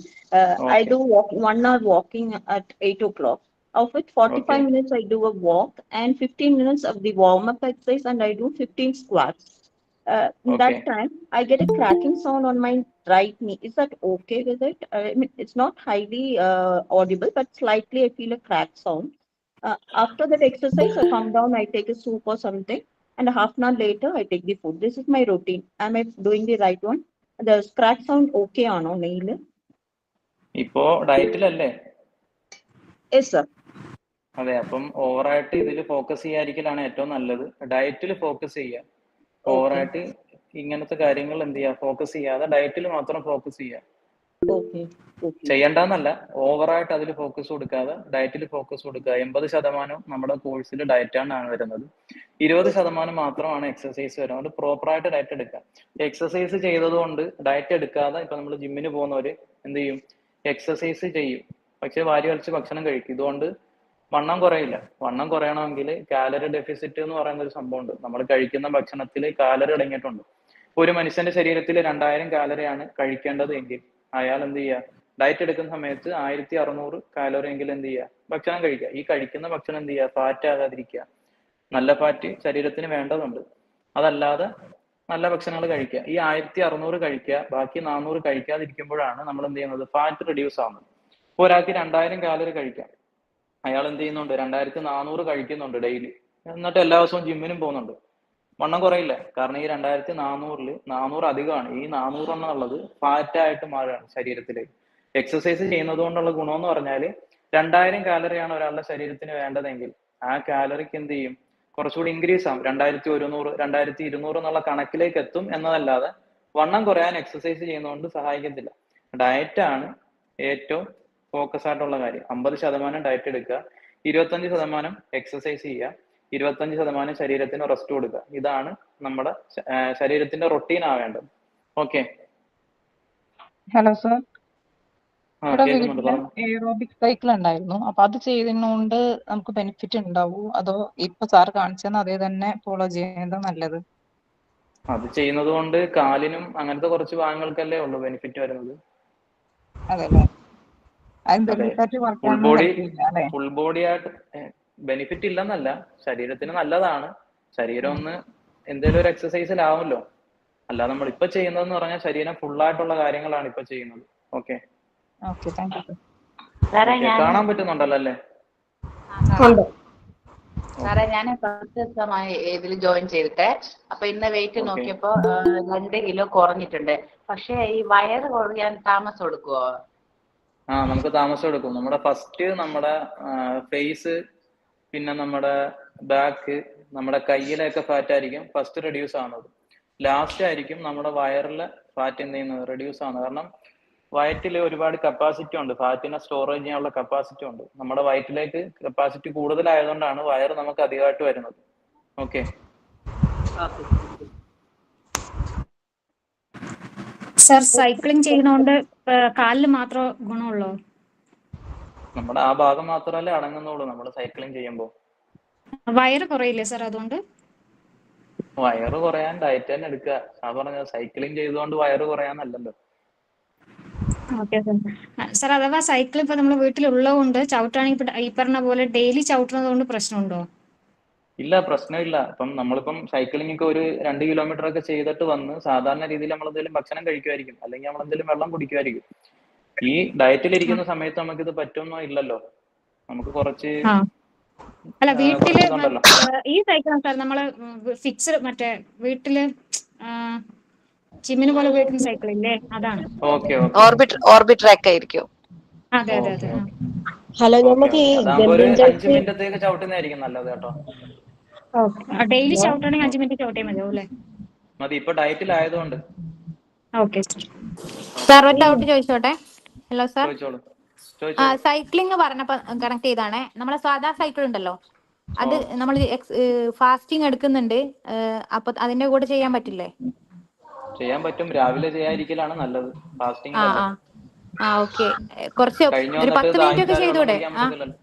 I okay do 1 hour walking at 8 o'clock. Of which 45 okay minutes I do a walk and 15 minutes of the warm-up exercise, and I do 15 squats. In that okay. time, I get a cracking sound on my right knee. Is that okay with it? I mean, it's not highly audible, but slightly I feel a crack sound. After that exercise, I come down, I take a soup or something, and half an hour later, I take the food. This is my routine. Am I doing the right one? The crack sound okay ആണോ nail? ഇപ്പോ ഡയറ്റിലല്ലേ? Yes, sir. അതെ, അപ്പം ഓവറായിട്ട് ഇതിൽ focus ചെയ്യാതിരിക്കലാണ് ഏറ്റവും നല്ലത്. ഡയറ്റിൽ focus ചെയ്യുക. ഓവറായിട്ട് ഇങ്ങനത്തെ കാര്യങ്ങൾ എന്ത് ചെയ്യുക, ഫോക്കസ് ചെയ്യാതെ ഡയറ്റിൽ മാത്രം ഫോക്കസ് ചെയ്യുക. ചെയ്യണ്ടെന്നല്ല, ഓവറായിട്ട് അതിൽ ഫോക്കസ് കൊടുക്കാതെ ഡയറ്റിൽ ഫോക്കസ് കൊടുക്കുക. 80% നമ്മുടെ കോഴ്സിൽ ഡയറ്റാണ് വരുന്നത്. 20% മാത്രമാണ് എക്സസൈസ് വരുന്നത്. അതുകൊണ്ട് പ്രോപ്പറായിട്ട് ഡയറ്റ് എടുക്കുക. എക്സസൈസ് ചെയ്തതുകൊണ്ട് ഡയറ്റ് എടുക്കാതെ ഇപ്പൊ നമ്മൾ ജിമ്മിന് പോകുന്നവര് എന്ത് ചെയ്യും, എക്സസൈസ് ചെയ്യും, പക്ഷെ വാരി വലിച്ച് ഭക്ഷണം കഴിക്കും. ഇതുകൊണ്ട് വണ്ണം കുറയില്ല. വണ്ണം കുറയണമെങ്കിൽ കാലറി ഡെഫിസിറ്റ് എന്ന് പറയുന്ന ഒരു സംഭവമുണ്ട്. നമ്മൾ കഴിക്കുന്ന ഭക്ഷണത്തിൽ കാലറി അടങ്ങിയിട്ടുണ്ട്. ഒരു മനുഷ്യന്റെ ശരീരത്തിൽ 2000 കാലറിയാണ് കഴിക്കേണ്ടത് എങ്കിൽ അയാൾ എന്ത് ചെയ്യുക, ഡയറ്റ് എടുക്കുന്ന സമയത്ത് 1600 കാലറി എങ്കിലും എന്ത് ചെയ്യുക, ഭക്ഷണം കഴിക്കുക. ഈ കഴിക്കുന്ന ഭക്ഷണം എന്ത് ചെയ്യുക, ഫാറ്റ് ആകാതിരിക്കുക. നല്ല ഫാറ്റ് ശരീരത്തിന് വേണ്ടതുണ്ട്. അതല്ലാതെ നല്ല ഭക്ഷണങ്ങൾ കഴിക്കുക. ഈ 1600 കഴിക്കുക, ബാക്കി 400 കഴിക്കാതിരിക്കുമ്പോഴാണ് നമ്മൾ എന്ത് ചെയ്യുന്നത്, ഫാറ്റ് റിഡ്യൂസ് ആവുന്നത്. ഇപ്പോൾ ഒരാൾക്ക് 2000 കാലറി കഴിക്കാം, അയാൾ എന്ത് ചെയ്യുന്നുണ്ട്, 2400 കഴിക്കുന്നുണ്ട് ഡെയിലി, എന്നിട്ട് എല്ലാ ദിവസവും ജിമ്മിനും പോകുന്നുണ്ട്, വണ്ണം കുറയില്ല. കാരണം ഈ 2400-ൽ 400 അധികമാണ്. ഈ 400 എന്നുള്ളത് ഫാറ്റായിട്ട് മാറുകയാണ് ശരീരത്തിലേക്ക്. എക്സസൈസ് ചെയ്യുന്നത് കൊണ്ടുള്ള ഗുണമെന്ന് പറഞ്ഞാൽ 2000 കാലറിയാണ് ഒരാളുടെ ശരീരത്തിന് വേണ്ടതെങ്കിൽ ആ കാലറിക്ക് എന്ത് ചെയ്യും, കുറച്ചുകൂടി ഇൻക്രീസ് ആവും. 2100, 2200 എന്നുള്ള കണക്കിലേക്ക് എത്തും എന്നതല്ലാതെ വണ്ണം കുറയാൻ എക്സസൈസ് ചെയ്യുന്നതുകൊണ്ട് സഹായിക്കത്തില്ല. ഡയറ്റാണ് ഏറ്റവും ഫോക്കസ് ആയിട്ടുള്ള കാര്യം. 50% ഡയറ്റ് എടുക്കുക, 25% എക്സസൈസ് ചെയ്യുക, 25% ശരീരത്തിന് റെസ്റ്റ് കൊടുക്കുക. ഇതാണ് നമ്മുടെ ശരീരത്തിന്റെ റൊട്ടീൻ ആവേണ്ടത്. ഓക്കെ. ഹലോ സർ, ഇവിടെ കേൾക്കുന്നുണ്ട്, വീട്ടില് പറഞ്ഞു. എയറോബിക് സൈക്കിൾ ഉണ്ടായിരുന്നു. അപ്പൊ അത് ചെയ്യുന്നതുകൊണ്ട് നമുക്ക് ബെനിഫിറ്റ് ഉണ്ടാവൂ, അതോ ഇപ്പൊ സാർ കാണിച്ചെന്ന് അതേ തന്നെ ഫോളോ ചെയ്യുന്നത് നല്ലത്? അത് ചെയ്യുന്നത് കൊണ്ട് കാലിനും അങ്ങനത്തെ കുറച്ച് ഭാഗങ്ങൾക്കല്ലേ ഉള്ളൂ ബെനിഫിറ്റ് വരുന്നത്. അതല്ലേ, അത് അതെ, ബെല്ലിഫാറ്റ് ഫുൾ കുറയ്ക്കാനൊന്നും ബോഡി ഹെൽപ്പ് ചെയ്യില്ല അല്ലേ? ഫുൾ ബോഡി ആയിട്ട് ബെനിഫിറ്റ് ഇല്ലെന്നല്ല, ശരീരത്തിന് നല്ലതാണ്. ശരീരം ഒന്ന് എന്തെങ്കിലും ഒരു എക്സസൈസിലാവുമല്ലോ. അല്ലാതെ നമ്മൾ ഇപ്പൊ ചെയ്യുന്നതെന്ന് പറഞ്ഞാൽ ശരീരം ഫുള്ളായിട്ടുള്ള കാര്യങ്ങളാണ് ഇപ്പൊ ചെയ്യുന്നത്. Okay, okay, thank U. കാണാൻ പറ്റുന്നുണ്ടല്ലോ അല്ലേ? സാറേ, ഞാൻ 10 ദിവസമായി ഇതിൽ ജോയിൻ ചെയ്തിട്ട്. അപ്പൊ ഇന്ന് വെയിറ്റ് നോക്കിയപ്പോ 2 കിലോ കുറഞ്ഞിട്ടുണ്ട്. പക്ഷെ ഈ വയറ് കുറയാൻ താമസം എടുക്കുവോ? നമുക്ക് താമസം എടുക്കും. നമ്മുടെ ഫസ്റ്റ് നമ്മുടെ ഫേസ്, പിന്നെ നമ്മുടെ ബാക്ക്, നമ്മുടെ കയ്യിലൊക്കെ ഫാറ്റ് ആയിരിക്കും ഫസ്റ്റ് റെഡ്യൂസ് ആവുന്നത്. ലാസ്റ്റ് ആയിരിക്കും നമ്മുടെ വയറിലെ ഫാറ്റ് എന്ത് ചെയ്യുന്നത്, റെഡ്യൂസ് ആവുന്നത്. കാരണം വയറ്റിൽ ഒരുപാട് കപ്പാസിറ്റി ഉണ്ട്, ഫാറ്റിനെ സ്റ്റോറേജ് ചെയ്യാനുള്ള കപ്പാസിറ്റി ഉണ്ട്. നമ്മുടെ വയറ്റിലേക്ക് കപ്പാസിറ്റി കൂടുതലായതുകൊണ്ടാണ് വയറ് നമുക്ക് അധികമായിട്ട് വരുന്നത്. ഓക്കെ. സർ, സൈക്ലിംഗ് ചെയ്യുന്നോണ്ട് കാലിന് മാത്രം ഗുണമുള്ളൂ? നമ്മുടെ ആ ഭാഗം മാത്രമല്ലേ അടങ്ങുന്നുള്ളൂ നമ്മൾ സൈക്ലിംഗ് ചെയ്യുമ്പോൾ. വയറ് കുറയില്ലേ സർ അതുകൊണ്ട്? വയറ് കുറയാൻ ഡയറ്റ് തന്നെ എടുക്കുക. ആ പറഞ്ഞത് സൈക്ലിംഗ് ചെയ്തുകൊണ്ട് വയറ് കുറയാന്നല്ലല്ലോ. Okay sir. അഥവാ സൈക്കിൾ ഇപ്പൊ നമ്മൾ വീട്ടിലുള്ളതുകൊണ്ട് ചവിട്ടാണെങ്കിൽ ഈ പറഞ്ഞ പോലെ ഡെയിലി ചവിട്ടുന്നത് കൊണ്ട് പ്രശ്നമുണ്ടോ? ഇല്ല, പ്രശ്നമില്ല. ഇപ്പം നമ്മളിപ്പം സൈക്ലിംഗ് ഒക്കെ ഒരു 2 കിലോമീറ്റർ ഒക്കെ ചെയ്തിട്ട് വന്ന് സാധാരണ രീതിയിൽ നമ്മൾ എന്തെങ്കിലും ഭക്ഷണം കഴിക്കുമായിരിക്കും, അല്ലെങ്കിൽ നമ്മൾ എന്തെങ്കിലും വെള്ളം കുടിക്കുമായിരിക്കും. ഈ ഡയറ്റിലിരിക്കുന്ന സമയത്ത് നമുക്കിത് പറ്റുന്നോ ഇല്ലല്ലോ. നമുക്ക് കുറച്ച് അല്ല, വീട്ടില് ഈ സൈക്കിൾ സാർ നമ്മള് ഫിക്സ് മറ്റേ വീട്ടില് ജിമ്മിന് പോലെ ഉപയോഗിക്കുന്ന സൈക്കിൾ ഇല്ലേ, അതാണ്. ഓർബിട്രാക്ക് ആയിരിക്കും. അതെ അതെ അതെ. ഹലോ, നമുക്ക് ഈ 5 മിനിറ്റത്തേക്ക് ചവിട്ടുന്നതായിരിക്കും നല്ലത് കേട്ടോ. ഡെയിലി ചവിട്ടണമെങ്കിൽ 5 മിനിറ്റ് ചവിട്ടിയാൽ മതിയാവും അല്ലേ? മതി, ഇപ്പൊ ഡയറ്റിലായതുകൊണ്ട്. ഓക്കെ സാർ, ഒരു ഡൗട്ട് ചോദിച്ചോട്ടെ? ഹലോ സാർ, ചോദിച്ചോളൂ. സൈക്ലിംഗ് പറഞ്ഞപ്പോ കണക്ട് ചെയ്താണേ. നമ്മളെ സാധാ സൈക്കിൾ ഉണ്ടല്ലോ, അത് നമ്മൾ ഫാസ്റ്റിംഗ് എടുക്കുന്നുണ്ട്, അപ്പൊ അതിന്റെ കൂടെ ചെയ്യാൻ പറ്റില്ലേ? ചെയ്യാൻ പറ്റും. രാവിലെ ചെയ്യാതിരിക്കലാണ് നല്ലത്, ഫാസ്റ്റിംഗ്. ഓക്കെ, കുറച്ച് ഒരു 10 മിനിറ്റ് ഒക്കെ ചെയ്തൂടെ?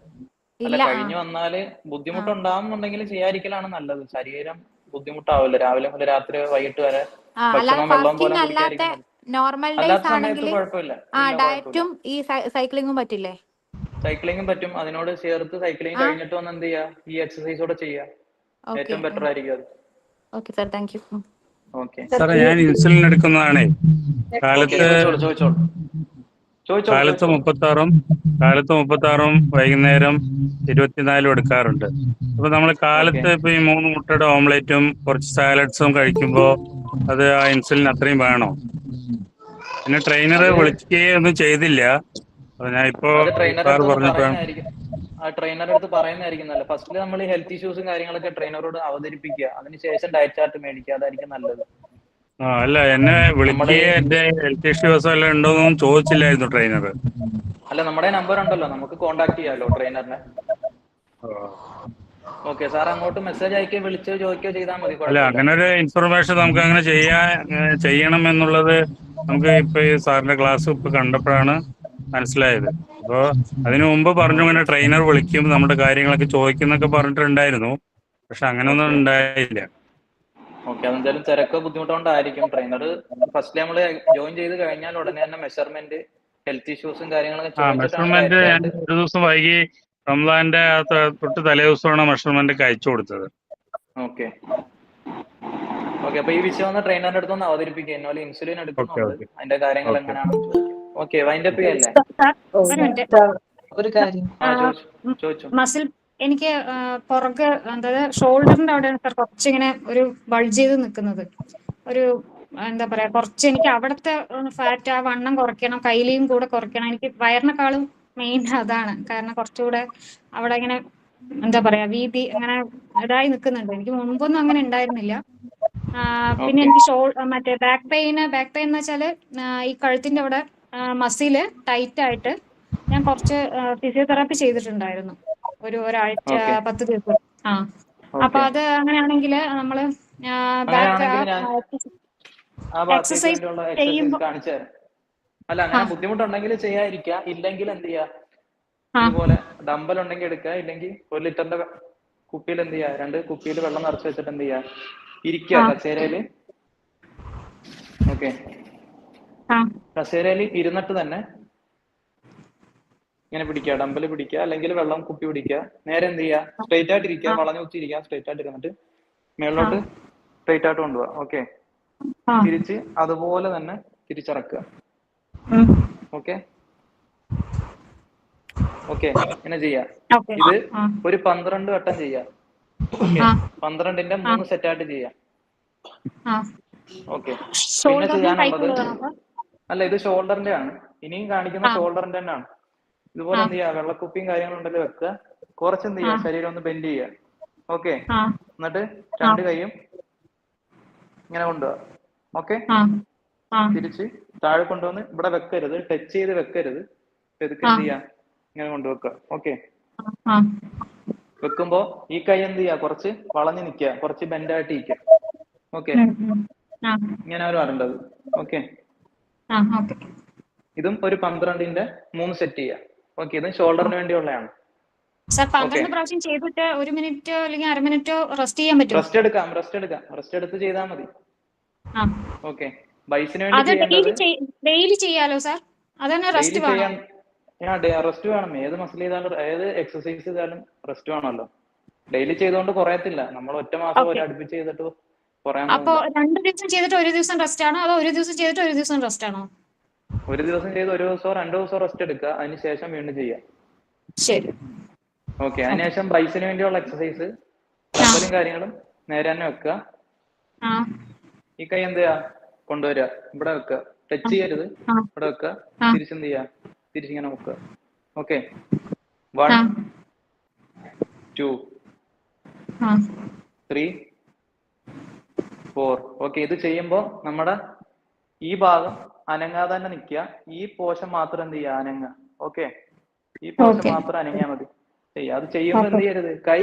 അല്ല കഴിഞ്ഞു വന്നാല് ബുദ്ധിമുട്ടുണ്ടാവുന്നുണ്ടെങ്കിൽ ചെയ്യാതിരിക്കലാണ് നല്ലത്. ശരീരം ബുദ്ധിമുട്ടാവില്ല. രാവിലെ മുതൽ രാത്രി വൈകിട്ട് വരെ ഭക്ഷണവും വെള്ളവും പോലെ കുടിക്കാതിരിക്കുന്നത്. നോർമൽ അല്ലാത്ത ഡേയ്സ് സമയത്ത് ആണെങ്കിൽ കുഴപ്പമില്ല. ഡയറ്റും ഈ സൈക്ലിങ്ങും പറ്റില്ലേ? സൈക്ലിങ്ങും പറ്റും. അതിനോട് ചേർത്ത് സൈക്ലിംഗ് കഴിഞ്ഞിട്ട് വന്ന് എന്ത് ചെയ്യാ, ഈ എക്സസൈസ് കൂടെ ചെയ്യാ. ഏറ്റവും ബെറ്റർ ആയിരിക്കും അത്. Okay sir, thank you. Okay സാറേ, ഞാൻ ഇൻസുലിൻ എടുക്കുന്നതാണേ. കാലത്ത് 36 വൈകുന്നേരം 24 എടുക്കാറുണ്ട്. അപ്പൊ നമ്മൾ കാലത്ത് ഇപ്പൊ ഈ 3 മുട്ടയുടെ ഓംലേറ്റും കുറച്ച് സാലഡ്സും കഴിക്കുമ്പോ അത് ആ ഇൻസുലിൻ അത്രയും വേണോ? പിന്നെ ട്രെയിനറെ വിളിക്കുകയൊന്നും ചെയ്തില്ല. അപ്പൊ ഞാൻ ഇപ്പോ സാർ പറഞ്ഞപ്പോഴാണ് ട്രെയിനറുടെ അടുത്ത് പറയുന്നതായിരിക്കും നല്ലത്. ഫസ്റ്റില് നമ്മൾ ഈ ഹെൽത്ത് ഇഷ്യൂസും കാര്യങ്ങളൊക്കെ ട്രെയിനറോട് അവതരിപ്പിക്കുക. അതിനുശേഷം ഡയറ്റ് ചാർട്ട് മേടിക്കുക. അതായിരിക്കും നല്ലത്. അല്ല, എന്നെ വിളിക്കുകയെ എന്റെ ഹെൽത്ത് ഇഷ്യൂസ് എല്ലാം ഉണ്ടോന്നും ചോദിച്ചില്ലായിരുന്നു ട്രെയിനർ. അല്ല, നമ്മുടെ നമ്പർ ഉണ്ടല്ലോ, നമുക്ക് കോണ്ടാക്ട് ചെയ്യാലോ ട്രെയിനറിനെ. ഓക്കെ സാർ, അങ്ങോട്ട് മെസ്സേജ് അയക്കുകയോ വിളിച്ചോ ചോദിക്കുകയോ ചെയ്താൽ മതി. അല്ല, അങ്ങനെ ഒരു ഇൻഫർമേഷൻ നമുക്ക് അങ്ങനെ ചെയ്യണം എന്നുള്ളത് നമുക്ക് ഇപ്പൊ ഈ സാറിന്റെ ക്ലാസ് ഇപ്പൊ കണ്ടപ്പോഴാണ് മനസ്സിലായത്. അപ്പോ അതിനു മുമ്പ് പറഞ്ഞു ഇങ്ങനെ ട്രെയിനർ വിളിക്കും, നമ്മുടെ കാര്യങ്ങളൊക്കെ ചോദിക്കുന്നൊക്കെ പറഞ്ഞിട്ടുണ്ടായിരുന്നു. പക്ഷെ അങ്ങനെയൊന്നും ഉണ്ടായില്ല. ഓക്കെ, അതെന്തായാലും തിരക്കോ ബുദ്ധിമുട്ടുകൊണ്ടായിരിക്കും. ട്രെയിനർ ഫസ്റ്റ് നമ്മൾ ജോയിൻ ചെയ്ത് കഴിഞ്ഞാൽ ഉടനെ തന്നെ മെഷർമെന്റ്, ഹെൽത്ത് ഇഷ്യൂസും കാര്യങ്ങളൊക്കെ മെഷർമെന്റ് ഞാൻ ഒരു ദിവസം വൈകി റംസാന്റെ തൊട്ട് തലേ ദിവസമാണ് മെഷർമെന്റ് ഒക്കെ അയച്ചു കൊടുത്തത്. ഓക്കെ ഓക്കെ, അപ്പൊ ഈ വിഷയം ഒന്ന് ട്രെയിനറിന്റെ അടുത്തൊന്ന് അവതരിപ്പിക്കുക. എന്നോലെ ഇൻസുലിൻ എടുക്കുന്നുണ്ട്, അതിന്റെ കാര്യങ്ങൾ എങ്ങനെയാണെന്ന് ചോദിക്കും. ഓക്കെ, വൈൻഡപ്പ് ചെയ്യല്ലേ? ഒരു കാര്യം മസിൽ എനിക്ക് പുറകെ, അതായത് ഷോൾഡറിന്റെ അവിടെയാണ് സാർ കുറച്ചിങ്ങനെ ഒരു ബൾജ് ചെയ്ത് നിൽക്കുന്നത്. ഒരു എന്താ പറയാ, കുറച്ച് എനിക്ക് അവിടുത്തെ ഫാറ്റ്, ആ വണ്ണം കുറയ്ക്കണം, കയ്യിലെയും കൂടെ കുറയ്ക്കണം. എനിക്ക് വയറിനെക്കാളും മെയിൻ അതാണ്. കാരണം കുറച്ചുകൂടെ അവിടെ ഇങ്ങനെ എന്താ പറയാ, വീതി അങ്ങനെ ഇതായി നിൽക്കുന്നുണ്ട്. എനിക്ക് മുൻപൊന്നും അങ്ങനെ ഉണ്ടായിരുന്നില്ല. പിന്നെ എനിക്ക് മറ്റേ ബാക്ക് പെയിൻ എന്ന് വെച്ചാല് ഈ കഴുത്തിന്റെ അവിടെ മസില് ടൈറ്റ് ആയിട്ട് ഞാൻ കുറച്ച് ഫിസിയോതെറാപ്പി ചെയ്തിട്ടുണ്ടായിരുന്നു ഒരാഴ്ച 10 ദിവസം. അപ്പൊ അത് അങ്ങനെയാണെങ്കിൽ നമ്മള് ബാക്ക് എക്സസൈസ് ചെയ്യുമ്പോ അല്ല, അങ്ങനെ ബുദ്ധിമുട്ടുണ്ടെങ്കിൽ ചെയ്യാതിരിക്കുക. ഇല്ലെങ്കിൽ എന്ത് ചെയ്യാ, ഇതുപോലെ ഡമ്പൽ ഉണ്ടെങ്കിൽ എടുക്കുക. ഇല്ലെങ്കിൽ 1 ലിറ്ററിന്റെ കുപ്പിയിൽ എന്ത് ചെയ്യാ, 2 കുപ്പിയിൽ വെള്ളം നിറച്ച് വെച്ചിട്ട് എന്ത് ചെയ്യാ, ഇരിക്കുക കസേരയില്. ഓക്കെ, കസേരയിൽ ഇരുന്നിട്ട് തന്നെ ഇങ്ങനെ പിടിക്കുക, ഡമ്പല് പിടിക്കുക, അല്ലെങ്കിൽ വെള്ളം കുപ്പി പിടിക്കുക. നേരെ എന്ത് ചെയ്യുക, സ്ട്രെയിറ്റ് ആയിട്ട് ഇരിക്കുക, വളഞ്ഞു കുത്തിയിരിക്കുക. സ്ട്രെയിറ്റ് ആയിട്ട് ഇരുന്നിട്ട് മേളിലോട്ട് സ്ട്രെയിറ്റ് ആയിട്ട് കൊണ്ടുപോവാ. ഓക്കെ, തിരിച്ച് അതുപോലെ തന്നെ തിരിച്ചിറക്കുക. ഓക്കെ ഓക്കെ, ഇങ്ങനെ ചെയ്യാം. ഇത് ഒരു 12 വട്ടം ചെയ്യാം. 12ന്റെ 3 സെറ്റായിട്ട് ചെയ്യാം. ഓക്കെ, പിന്നെ ചെയ്യാനുള്ളത്, അല്ല ഇത് ഷോൾഡറിന്റെ ആണ്. ഇനിയും കാണിക്കുന്ന ഷോൾഡറിന്റെ തന്നെ ആണ്. ഇതുപോലെ എന്ത് ചെയ്യാ, വെള്ളക്കുപ്പിയും കാര്യങ്ങളും ഉണ്ടല്ലോ വെക്കുക. കുറച്ച് എന്ത് ചെയ്യാ, ശരീരം ഒന്ന് ബെൻഡ് ചെയ്യുക. ഓക്കെ, എന്നിട്ട് 2 കൈയും ഇങ്ങനെ കൊണ്ടുപോവാ. ഓക്കെ, തിരിച്ച് താഴെ കൊണ്ടുവന്ന് ഇവിടെ വെക്കരുത്, ടച്ച് ചെയ്ത് വെക്കരുത്. ഇതൊക്കെ എന്ത് ചെയ്യാ, ഇങ്ങനെ കൊണ്ടുവെക്കുക. ഓക്കെ, വെക്കുമ്പോ ഈ കൈ എന്ത് ചെയ്യാ, കുറച്ച് വളഞ്ഞു നിൽക്കുക, കുറച്ച് ബെൻഡായിട്ട് ഇരിക്കുക. ഓക്കെ, ഇങ്ങനെ ഒരു വരേണ്ടത്. ഓക്കെ, ഇതും ഒരു 12ന്റെ 3 സെറ്റ് ചെയ്യാം. ഓക്കെ, ഇതും ഷോൾഡറിന് വേണ്ടിയുള്ളതാണ്. സർ 12 പ്രാവശ്യം ചെയ്തിട്ട് 1 മിനിറ്റോ അല്ലെങ്കിൽ അര മിനിറ്റോ റെസ്റ്റ് ചെയ്യാൻ പറ്റുമോ? റെസ്റ്റ് എടുത്ത് ചെയ്താൽ മതി. ഓക്കെ, ബൈസിന് വേണ്ടി ഡെയിലി ചെയ്യാലോ സർ? അതന്നെ റെസ്റ്റ് വേണം. റെസ്റ്റ് വേണം. ഏത് മസിൽ ചെയ്താലും ഏത് എക്സസൈസ് ചെയ്താലും റെസ്റ്റ് വേണമല്ലോ. ഡെയിലി ചെയ്തുകൊണ്ട് കുറയത്തില്ല. നമ്മൾ ഒറ്റ മാസം ഒരു അടുപ്പിച്ച് ചെയ്തിട്ട് കുറയാൻ. അപ്പൊ 2 ദിവസം ചെയ്തിട്ട് 1 ദിവസം റെസ്റ്റ് ആണോ, അതോ 1 ദിവസം ചെയ്തിട്ട് 1 ദിവസം റെസ്റ്റ് ആണോ? 1 ദിവസം ചെയ്ത് 1 ദിവസമോ 2 ദിവസമോ റെസ്റ്റ് എടുക്കുക. അതിനുശേഷം വീണ്ടും ചെയ്യാം. ശരി, ഓക്കെ. അതിനുശേഷം ബൈസിന് വേണ്ടിയുള്ള എക്സസൈസ് ഡമ്പലും കാര്യങ്ങളും നേരെ തന്നെ വെക്കുക. ഈ കൈ എന്ത് ചെയ്യാ, കൊണ്ടുവരിക, ഇവിടെ വെക്കുക, ടച്ച് ചെയ്യരുത്, ഇവിടെ വെക്കുക. തിരിച്ചെന്ത് ചെയ്യാ, തിരിച്ചിങ്ങനെ വെക്കുക. ഓക്കെ, 1 2 3 4. ഓക്കെ, ഇത് ചെയ്യുമ്പോ നമ്മുടെ ഈ ഭാഗം അനങ്ങാതെ തന്നെ നിൽക്കുക. ഈ പോഷൻ മാത്രം എന്ത് ചെയ്യുക, അനങ്ങുക. ഓക്കെ, ഈ പോഷൻ മാത്രം അനങ്ങിയാൽ മതി. ചെയ്യുക. അത് ചെയ്യുമ്പോൾ എന്ത് ചെയ്യരുത്, കൈ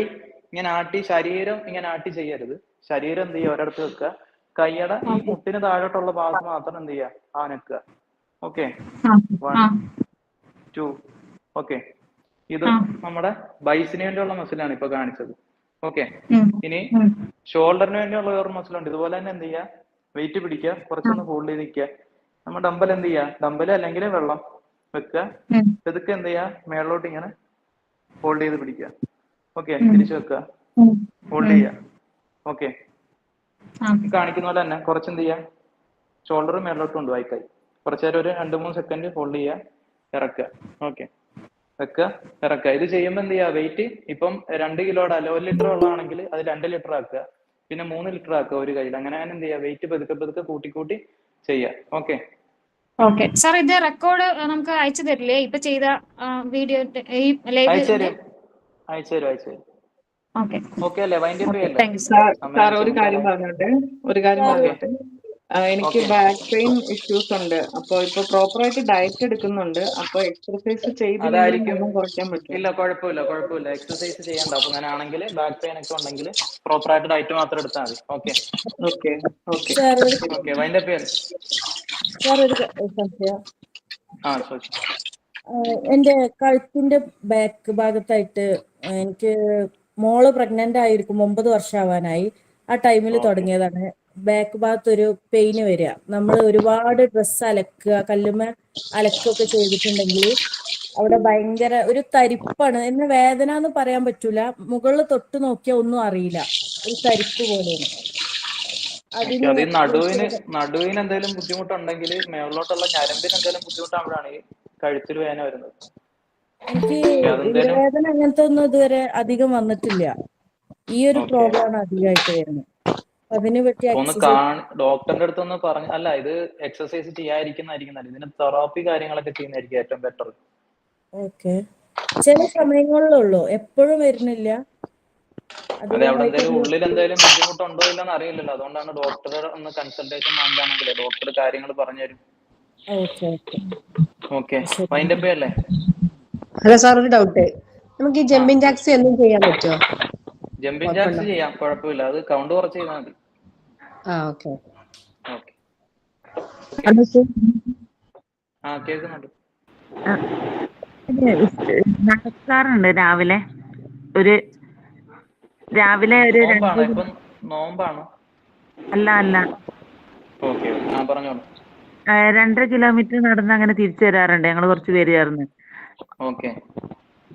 ഇങ്ങനെ ആട്ടി, ശരീരം ഇങ്ങനെ ആട്ടി ചെയ്യരുത്. ശരീരം എന്ത് ചെയ്യുക, ഒരിടത്ത് വെക്കുക. കൈയുടെ ഈ മുട്ടിന് താഴോട്ടുള്ള ഭാഗത്ത് മാത്രം എന്ത് ചെയ്യുക, അനക്കുക. ഓക്കെ, 1 2. ഓക്കെ, ഇത് നമ്മുടെ ബൈസിന് വേണ്ടിയുള്ള മസിലാണ് ഇപ്പൊ കാണിച്ചത്. ഓക്കെ, ഇനി ഷോൾഡറിന് വേണ്ടിയുള്ള വേറൊരു മസിലുണ്ട്. ഇതുപോലെ തന്നെ എന്ത് ചെയ്യുക, വെയിറ്റ് പിടിക്കുക, കുറച്ചൊന്ന് ഹോൾഡ് ചെയ്ത് നിൽക്കുക. നമ്മൾ ഡമ്പൽ എന്ത് ചെയ്യുക, ഡമ്പൽ അല്ലെങ്കിൽ വെള്ളം വെക്കുക, ഇതൊക്കെ എന്ത് ചെയ്യുക, മേളിലോട്ട് ഇങ്ങനെ ഹോൾഡ് ചെയ്ത് പിടിക്കുക. ഓക്കെ, തിരിച്ചു വെക്കുക, ഹോൾഡ് ചെയ്യുക. ഓക്കെ, കാണിക്കുന്ന പോലെ തന്നെ കുറച്ച് എന്ത് ചെയ്യുക, ഷോൾഡർ മേളിലോട്ട് കൊണ്ടുപോയി കൈ കുറച്ചു നേരം ഒരു 2-3 സെക്കൻഡ് ഹോൾഡ് ചെയ്യുക, ഇറക്കുക. ഓക്കെ, വെക്കുക, ഇറക്കുക. ഇത് ചെയ്യുമ്പോൾ എന്ത് ചെയ്യുക, വെയിറ്റ് ഇപ്പം 2 കിലോയുടെ അല്ല 1 ലിറ്റർ വെള്ളമാണെങ്കിൽ അത് 2 ലിറ്റർ ആക്കുക, പിന്നെ 3 ലിറ്റർ ആക്കുക ഒരു കയ്യിൽ. അങ്ങനെ എന്ത് ചെയ്യുക, വെയിറ്റ് പതുക്കെ പതുക്കെ കൂട്ടി ചെയ്യുക. ഓക്കെ ഓക്കെ സാർ, ഇത് റെക്കോർഡ് നമുക്ക് അയച്ചു തരില്ലേ ഇപ്പൊ ചെയ്ത വീഡിയോ ഈ ലൈവ്? അയച്ചു തരും. ഓക്കെ അല്ലേ, വൈൻഡ് അപ്പ് ചെയ്യല്ലേ? സാർ ഒരു കാര്യം പറഞ്ഞോട്ടെ. എനിക്ക് ബാക്ക് പെയിൻ ഇഷ്യൂസ് ഉണ്ട്. അപ്പൊ ഇപ്പൊ പ്രോപ്പർ ആയിട്ട് ഡയറ്റ് എടുക്കുന്നുണ്ട്. അപ്പൊ എക്സർസൈസ് ചെയ്തില്ലെങ്കിലും കുറയ്ക്കാൻ പറ്റും? ഇല്ല, കുഴപ്പമില്ല. എക്സർസൈസ് ചെയ്യണ്ട. അപ്പൊ അങ്ങനെയാണെങ്കിൽ ബാക്ക് പെയിൻ ഒക്കെ ഉണ്ടെങ്കിൽ പ്രോപ്പർ ആയിട്ട് ഡയറ്റ് മാത്രം എടുത്താൽ മതി. ഓക്കെ, വൈൻഡ് അപ്പ് ചെയ്യല്ലേ? എന്റെ കഴുത്തിന്റെ ബാക്ക് ഭാഗത്തായിട്ട് എനിക്ക് മോള് പ്രഗ്നന്റ് ആയിരിക്കും, 9 വർഷം ആവാനായി. ആ ടൈമിൽ തുടങ്ങിയതാണ് ബാക്ക് ഭാഗത്ത് ഒരു പെയിന് വരിക. നമ്മൾ ഒരുപാട് ഡ്രസ്സ് അലക്കുക, കല്ലുമ്മ അലക്കുകയൊക്കെ ചെയ്തിട്ടുണ്ടെങ്കിൽ അവിടെ ഭയങ്കര ഒരു തരിപ്പാണ്. എന്നെ വേദന എന്ന് പറയാൻ പറ്റൂല, മുകളിൽ തൊട്ട് നോക്കിയാൽ ഒന്നും അറിയില്ല, ഒരു തരിപ്പ് പോലെയാണ്. നടുവിന് എന്തെങ്കിലും ബുദ്ധിമുട്ടുണ്ടെങ്കിൽ മേളിലോട്ടുള്ള ഞരമ്പിന് എന്തെങ്കിലും ബുദ്ധിമുട്ടാകുമ്പോഴാണ് ഈ കഴുത്തിൽ വേദന വരുന്നത്. എനിക്ക് വേദന അങ്ങനത്തെ ഒന്നും ഇതുവരെ അധികം വന്നിട്ടില്ല. ഈ ഒരു പ്രോബ്ലമാണ് അധികമായിട്ട് വരുന്നത്. അതിനെ പറ്റി ഡോക്ടറിന്റെ അടുത്ത് ഒന്ന് പറഞ്ഞു. അല്ല, ഇത് എക്സസൈസ് ചെയ്യാതിരിക്കുന്നതായിരിക്കും നല്ലത്. ഇതിന് തെറാപ്പി കാര്യങ്ങളൊക്കെ ചെയ്യുന്നതായിരിക്കും ഏറ്റവും ബെറ്റർ. ഓക്കെ, ചില സമയങ്ങളിലുള്ളൂ, എപ്പോഴും വരുന്നില്ല. അതെ, അവിടെ എന്തെങ്കിലും ഉള്ളിൽ എന്തെങ്കിലും ബുദ്ധിമുട്ടുണ്ടോ ഇല്ലെന്ന് അറിയില്ലല്ലോ. അതുകൊണ്ടാണ് ഡോക്ടറെ ഒന്ന് കൺസൾട്ടേഷൻ വാങ്ങുകയാണെങ്കിലേ ഡോക്ടർ കാര്യങ്ങൾ പറഞ്ഞുതരും. ഓക്കെ, വൈൻഡ് അപ്പ് ചെയ്യല്ലേ? ഹലോ സാർ, ഒരു ഡൗട്ട്. നമുക്ക് ഈ ജമ്പിങ് ജാക്സ് എന്നും ചെയ്യാൻ പറ്റുമോ? ജമ്പിങ് ജാക്സ് ചെയ്യാം, കുഴപ്പമില്ല. അത് കൗണ്ട് കുറച്ച് ചെയ്താൽ മതി. കേൾക്കുന്നുണ്ട്. നടക്കാറുണ്ട് രാവിലെ ഒരു നോമ്പാണോ? അല്ല. ഓക്കെ, പറഞ്ഞോളൂ. 2.5 കിലോമീറ്റർ നടന്ന് അങ്ങനെ തിരിച്ചു വരാറുണ്ട്. ഞങ്ങൾ കുറച്ച് പേര് ചേർന്ന്. ഓക്കെ,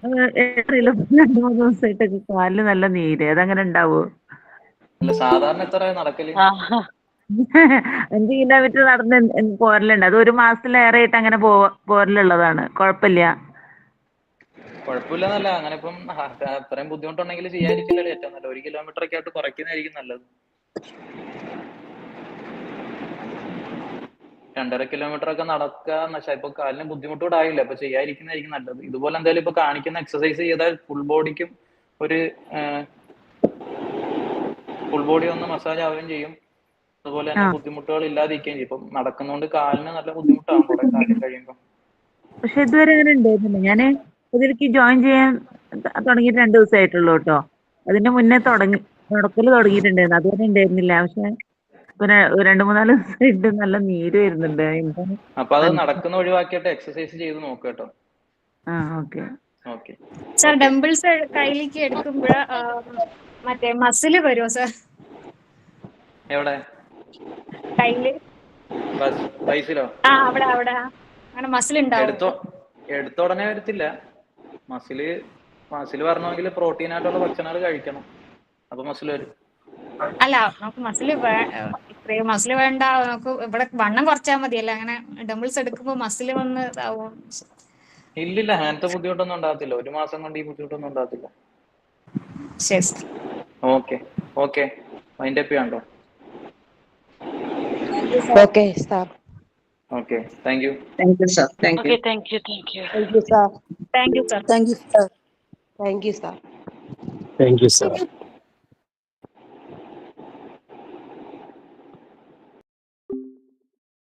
2-3 ദിവസമായിട്ടൊക്കെ കാലില് നല്ല നീര്. അതങ്ങനെ ഉണ്ടാവോ? സാധാരണ എത്ര നടക്കല്? 5 കിലോമീറ്റർ നടന്ന് പോരലുണ്ട്. അത് 1 മാസത്തിലേറെ ആയിട്ട് അങ്ങനെ പോരലുള്ളതാണ്. കുഴപ്പമില്ലെന്നല്ല. അങ്ങനെ ഇപ്പം അത്രയും ബുദ്ധിമുട്ടുണ്ടെങ്കിൽ ചെയ്യാതിരിക്കില്ലല്ലോ ഏറ്റവും നല്ലത്. 1 കിലോമീറ്റർ ഒക്കെ ആയിട്ട് കുറയ്ക്കുന്നതായിരിക്കും നല്ലത്. 2.5 കിലോമീറ്റർ ഒക്കെ നടക്കുക ഇപ്പൊ കാലിന് ബുദ്ധിമുട്ടൂടെ ആയില്ല, അപ്പൊ ചെയ്യാതിരിക്കുന്നതായിരിക്കും നല്ലത്. ഇതുപോലെ എന്തായാലും ഇപ്പൊ കാണിക്കുന്ന എക്സസൈസ് ചെയ്താൽ ഫുൾ ബോഡിക്കും ഫുൾ ബോഡി ഒന്ന് മസാജ് ആവുകയും ചെയ്യും. അതുപോലെ തന്നെ ബുദ്ധിമുട്ടുകൾ ഇല്ലാതിരിക്കുകയും ചെയ്യും. ഇപ്പം നടക്കുന്നതുകൊണ്ട് കാലിന് നല്ല ബുദ്ധിമുട്ടാകും കുറെ കാലം കഴിയുമ്പോൾ. പക്ഷെ ഇതുവരെ അങ്ങനെ ഉണ്ടായിരുന്നില്ല. ഞാന് ഇതിലേക്ക് ജോയിൻ ചെയ്യാൻ തുടങ്ങിയിട്ട് 2 ദിവസമായിട്ടുള്ളൂ കേട്ടോ. അതിന്റെ മുന്നേ നടക്കല് തുടങ്ങിയിട്ടുണ്ടായിരുന്നു, അതുവരെ ഉണ്ടായിരുന്നില്ല. പക്ഷെ പിന്നെ 2-3 ദിവസമായിട്ട് നല്ല നീര് വരുന്നുണ്ട്. അപ്പൊ അത് നടക്കുന്ന ഒഴിവാക്കിയിട്ട് എക്സസൈസ് ചെയ്ത് നോക്കുക കേട്ടോ. സാർ, ഡംബിൾസ് കയ്യിലേക്ക് എടുക്കുമ്പോൾ മറ്റേ മസില് വരുമോ സാർ? എവിടെ? കയ്യില് ബൈസിലോ? അവിടെ അങ്ങനെ മസിൽ ഉണ്ടാവും? എടുത്ത ഉടനെ വരത്തില്ല. മസില് വരണമെങ്കിൽ പ്രോട്ടീൻ ആയിട്ടുള്ള ഭക്ഷണങ്ങൾ കഴിക്കണം, അപ്പൊ മസിൽ വരും. അല്ല, നമുക്ക് മസിൽ വേണ്ട, നമുക്ക് ഇവിടെ വണ്ണം കുറച്ചാൽ മതിയല്ല. അങ്ങനെ ഡംബിൾസ് എടുക്കുമ്പോ മസിൽ വന്ന് ഇതാവും? ഇല്ലില്ല, അങ്ങനത്തെ ബുദ്ധിമുട്ടൊന്നും ഉണ്ടാകത്തില്ല. 1 മാസം കൊണ്ട് ഈ ബുദ്ധിമുട്ടൊന്നും ഉണ്ടാകത്തില്ല. ഓക്കെ, വൈൻഡ് അപ്പ് ചെയ്യാണ്ടോ? Okay sir. Okay, thank you. Thank you sir.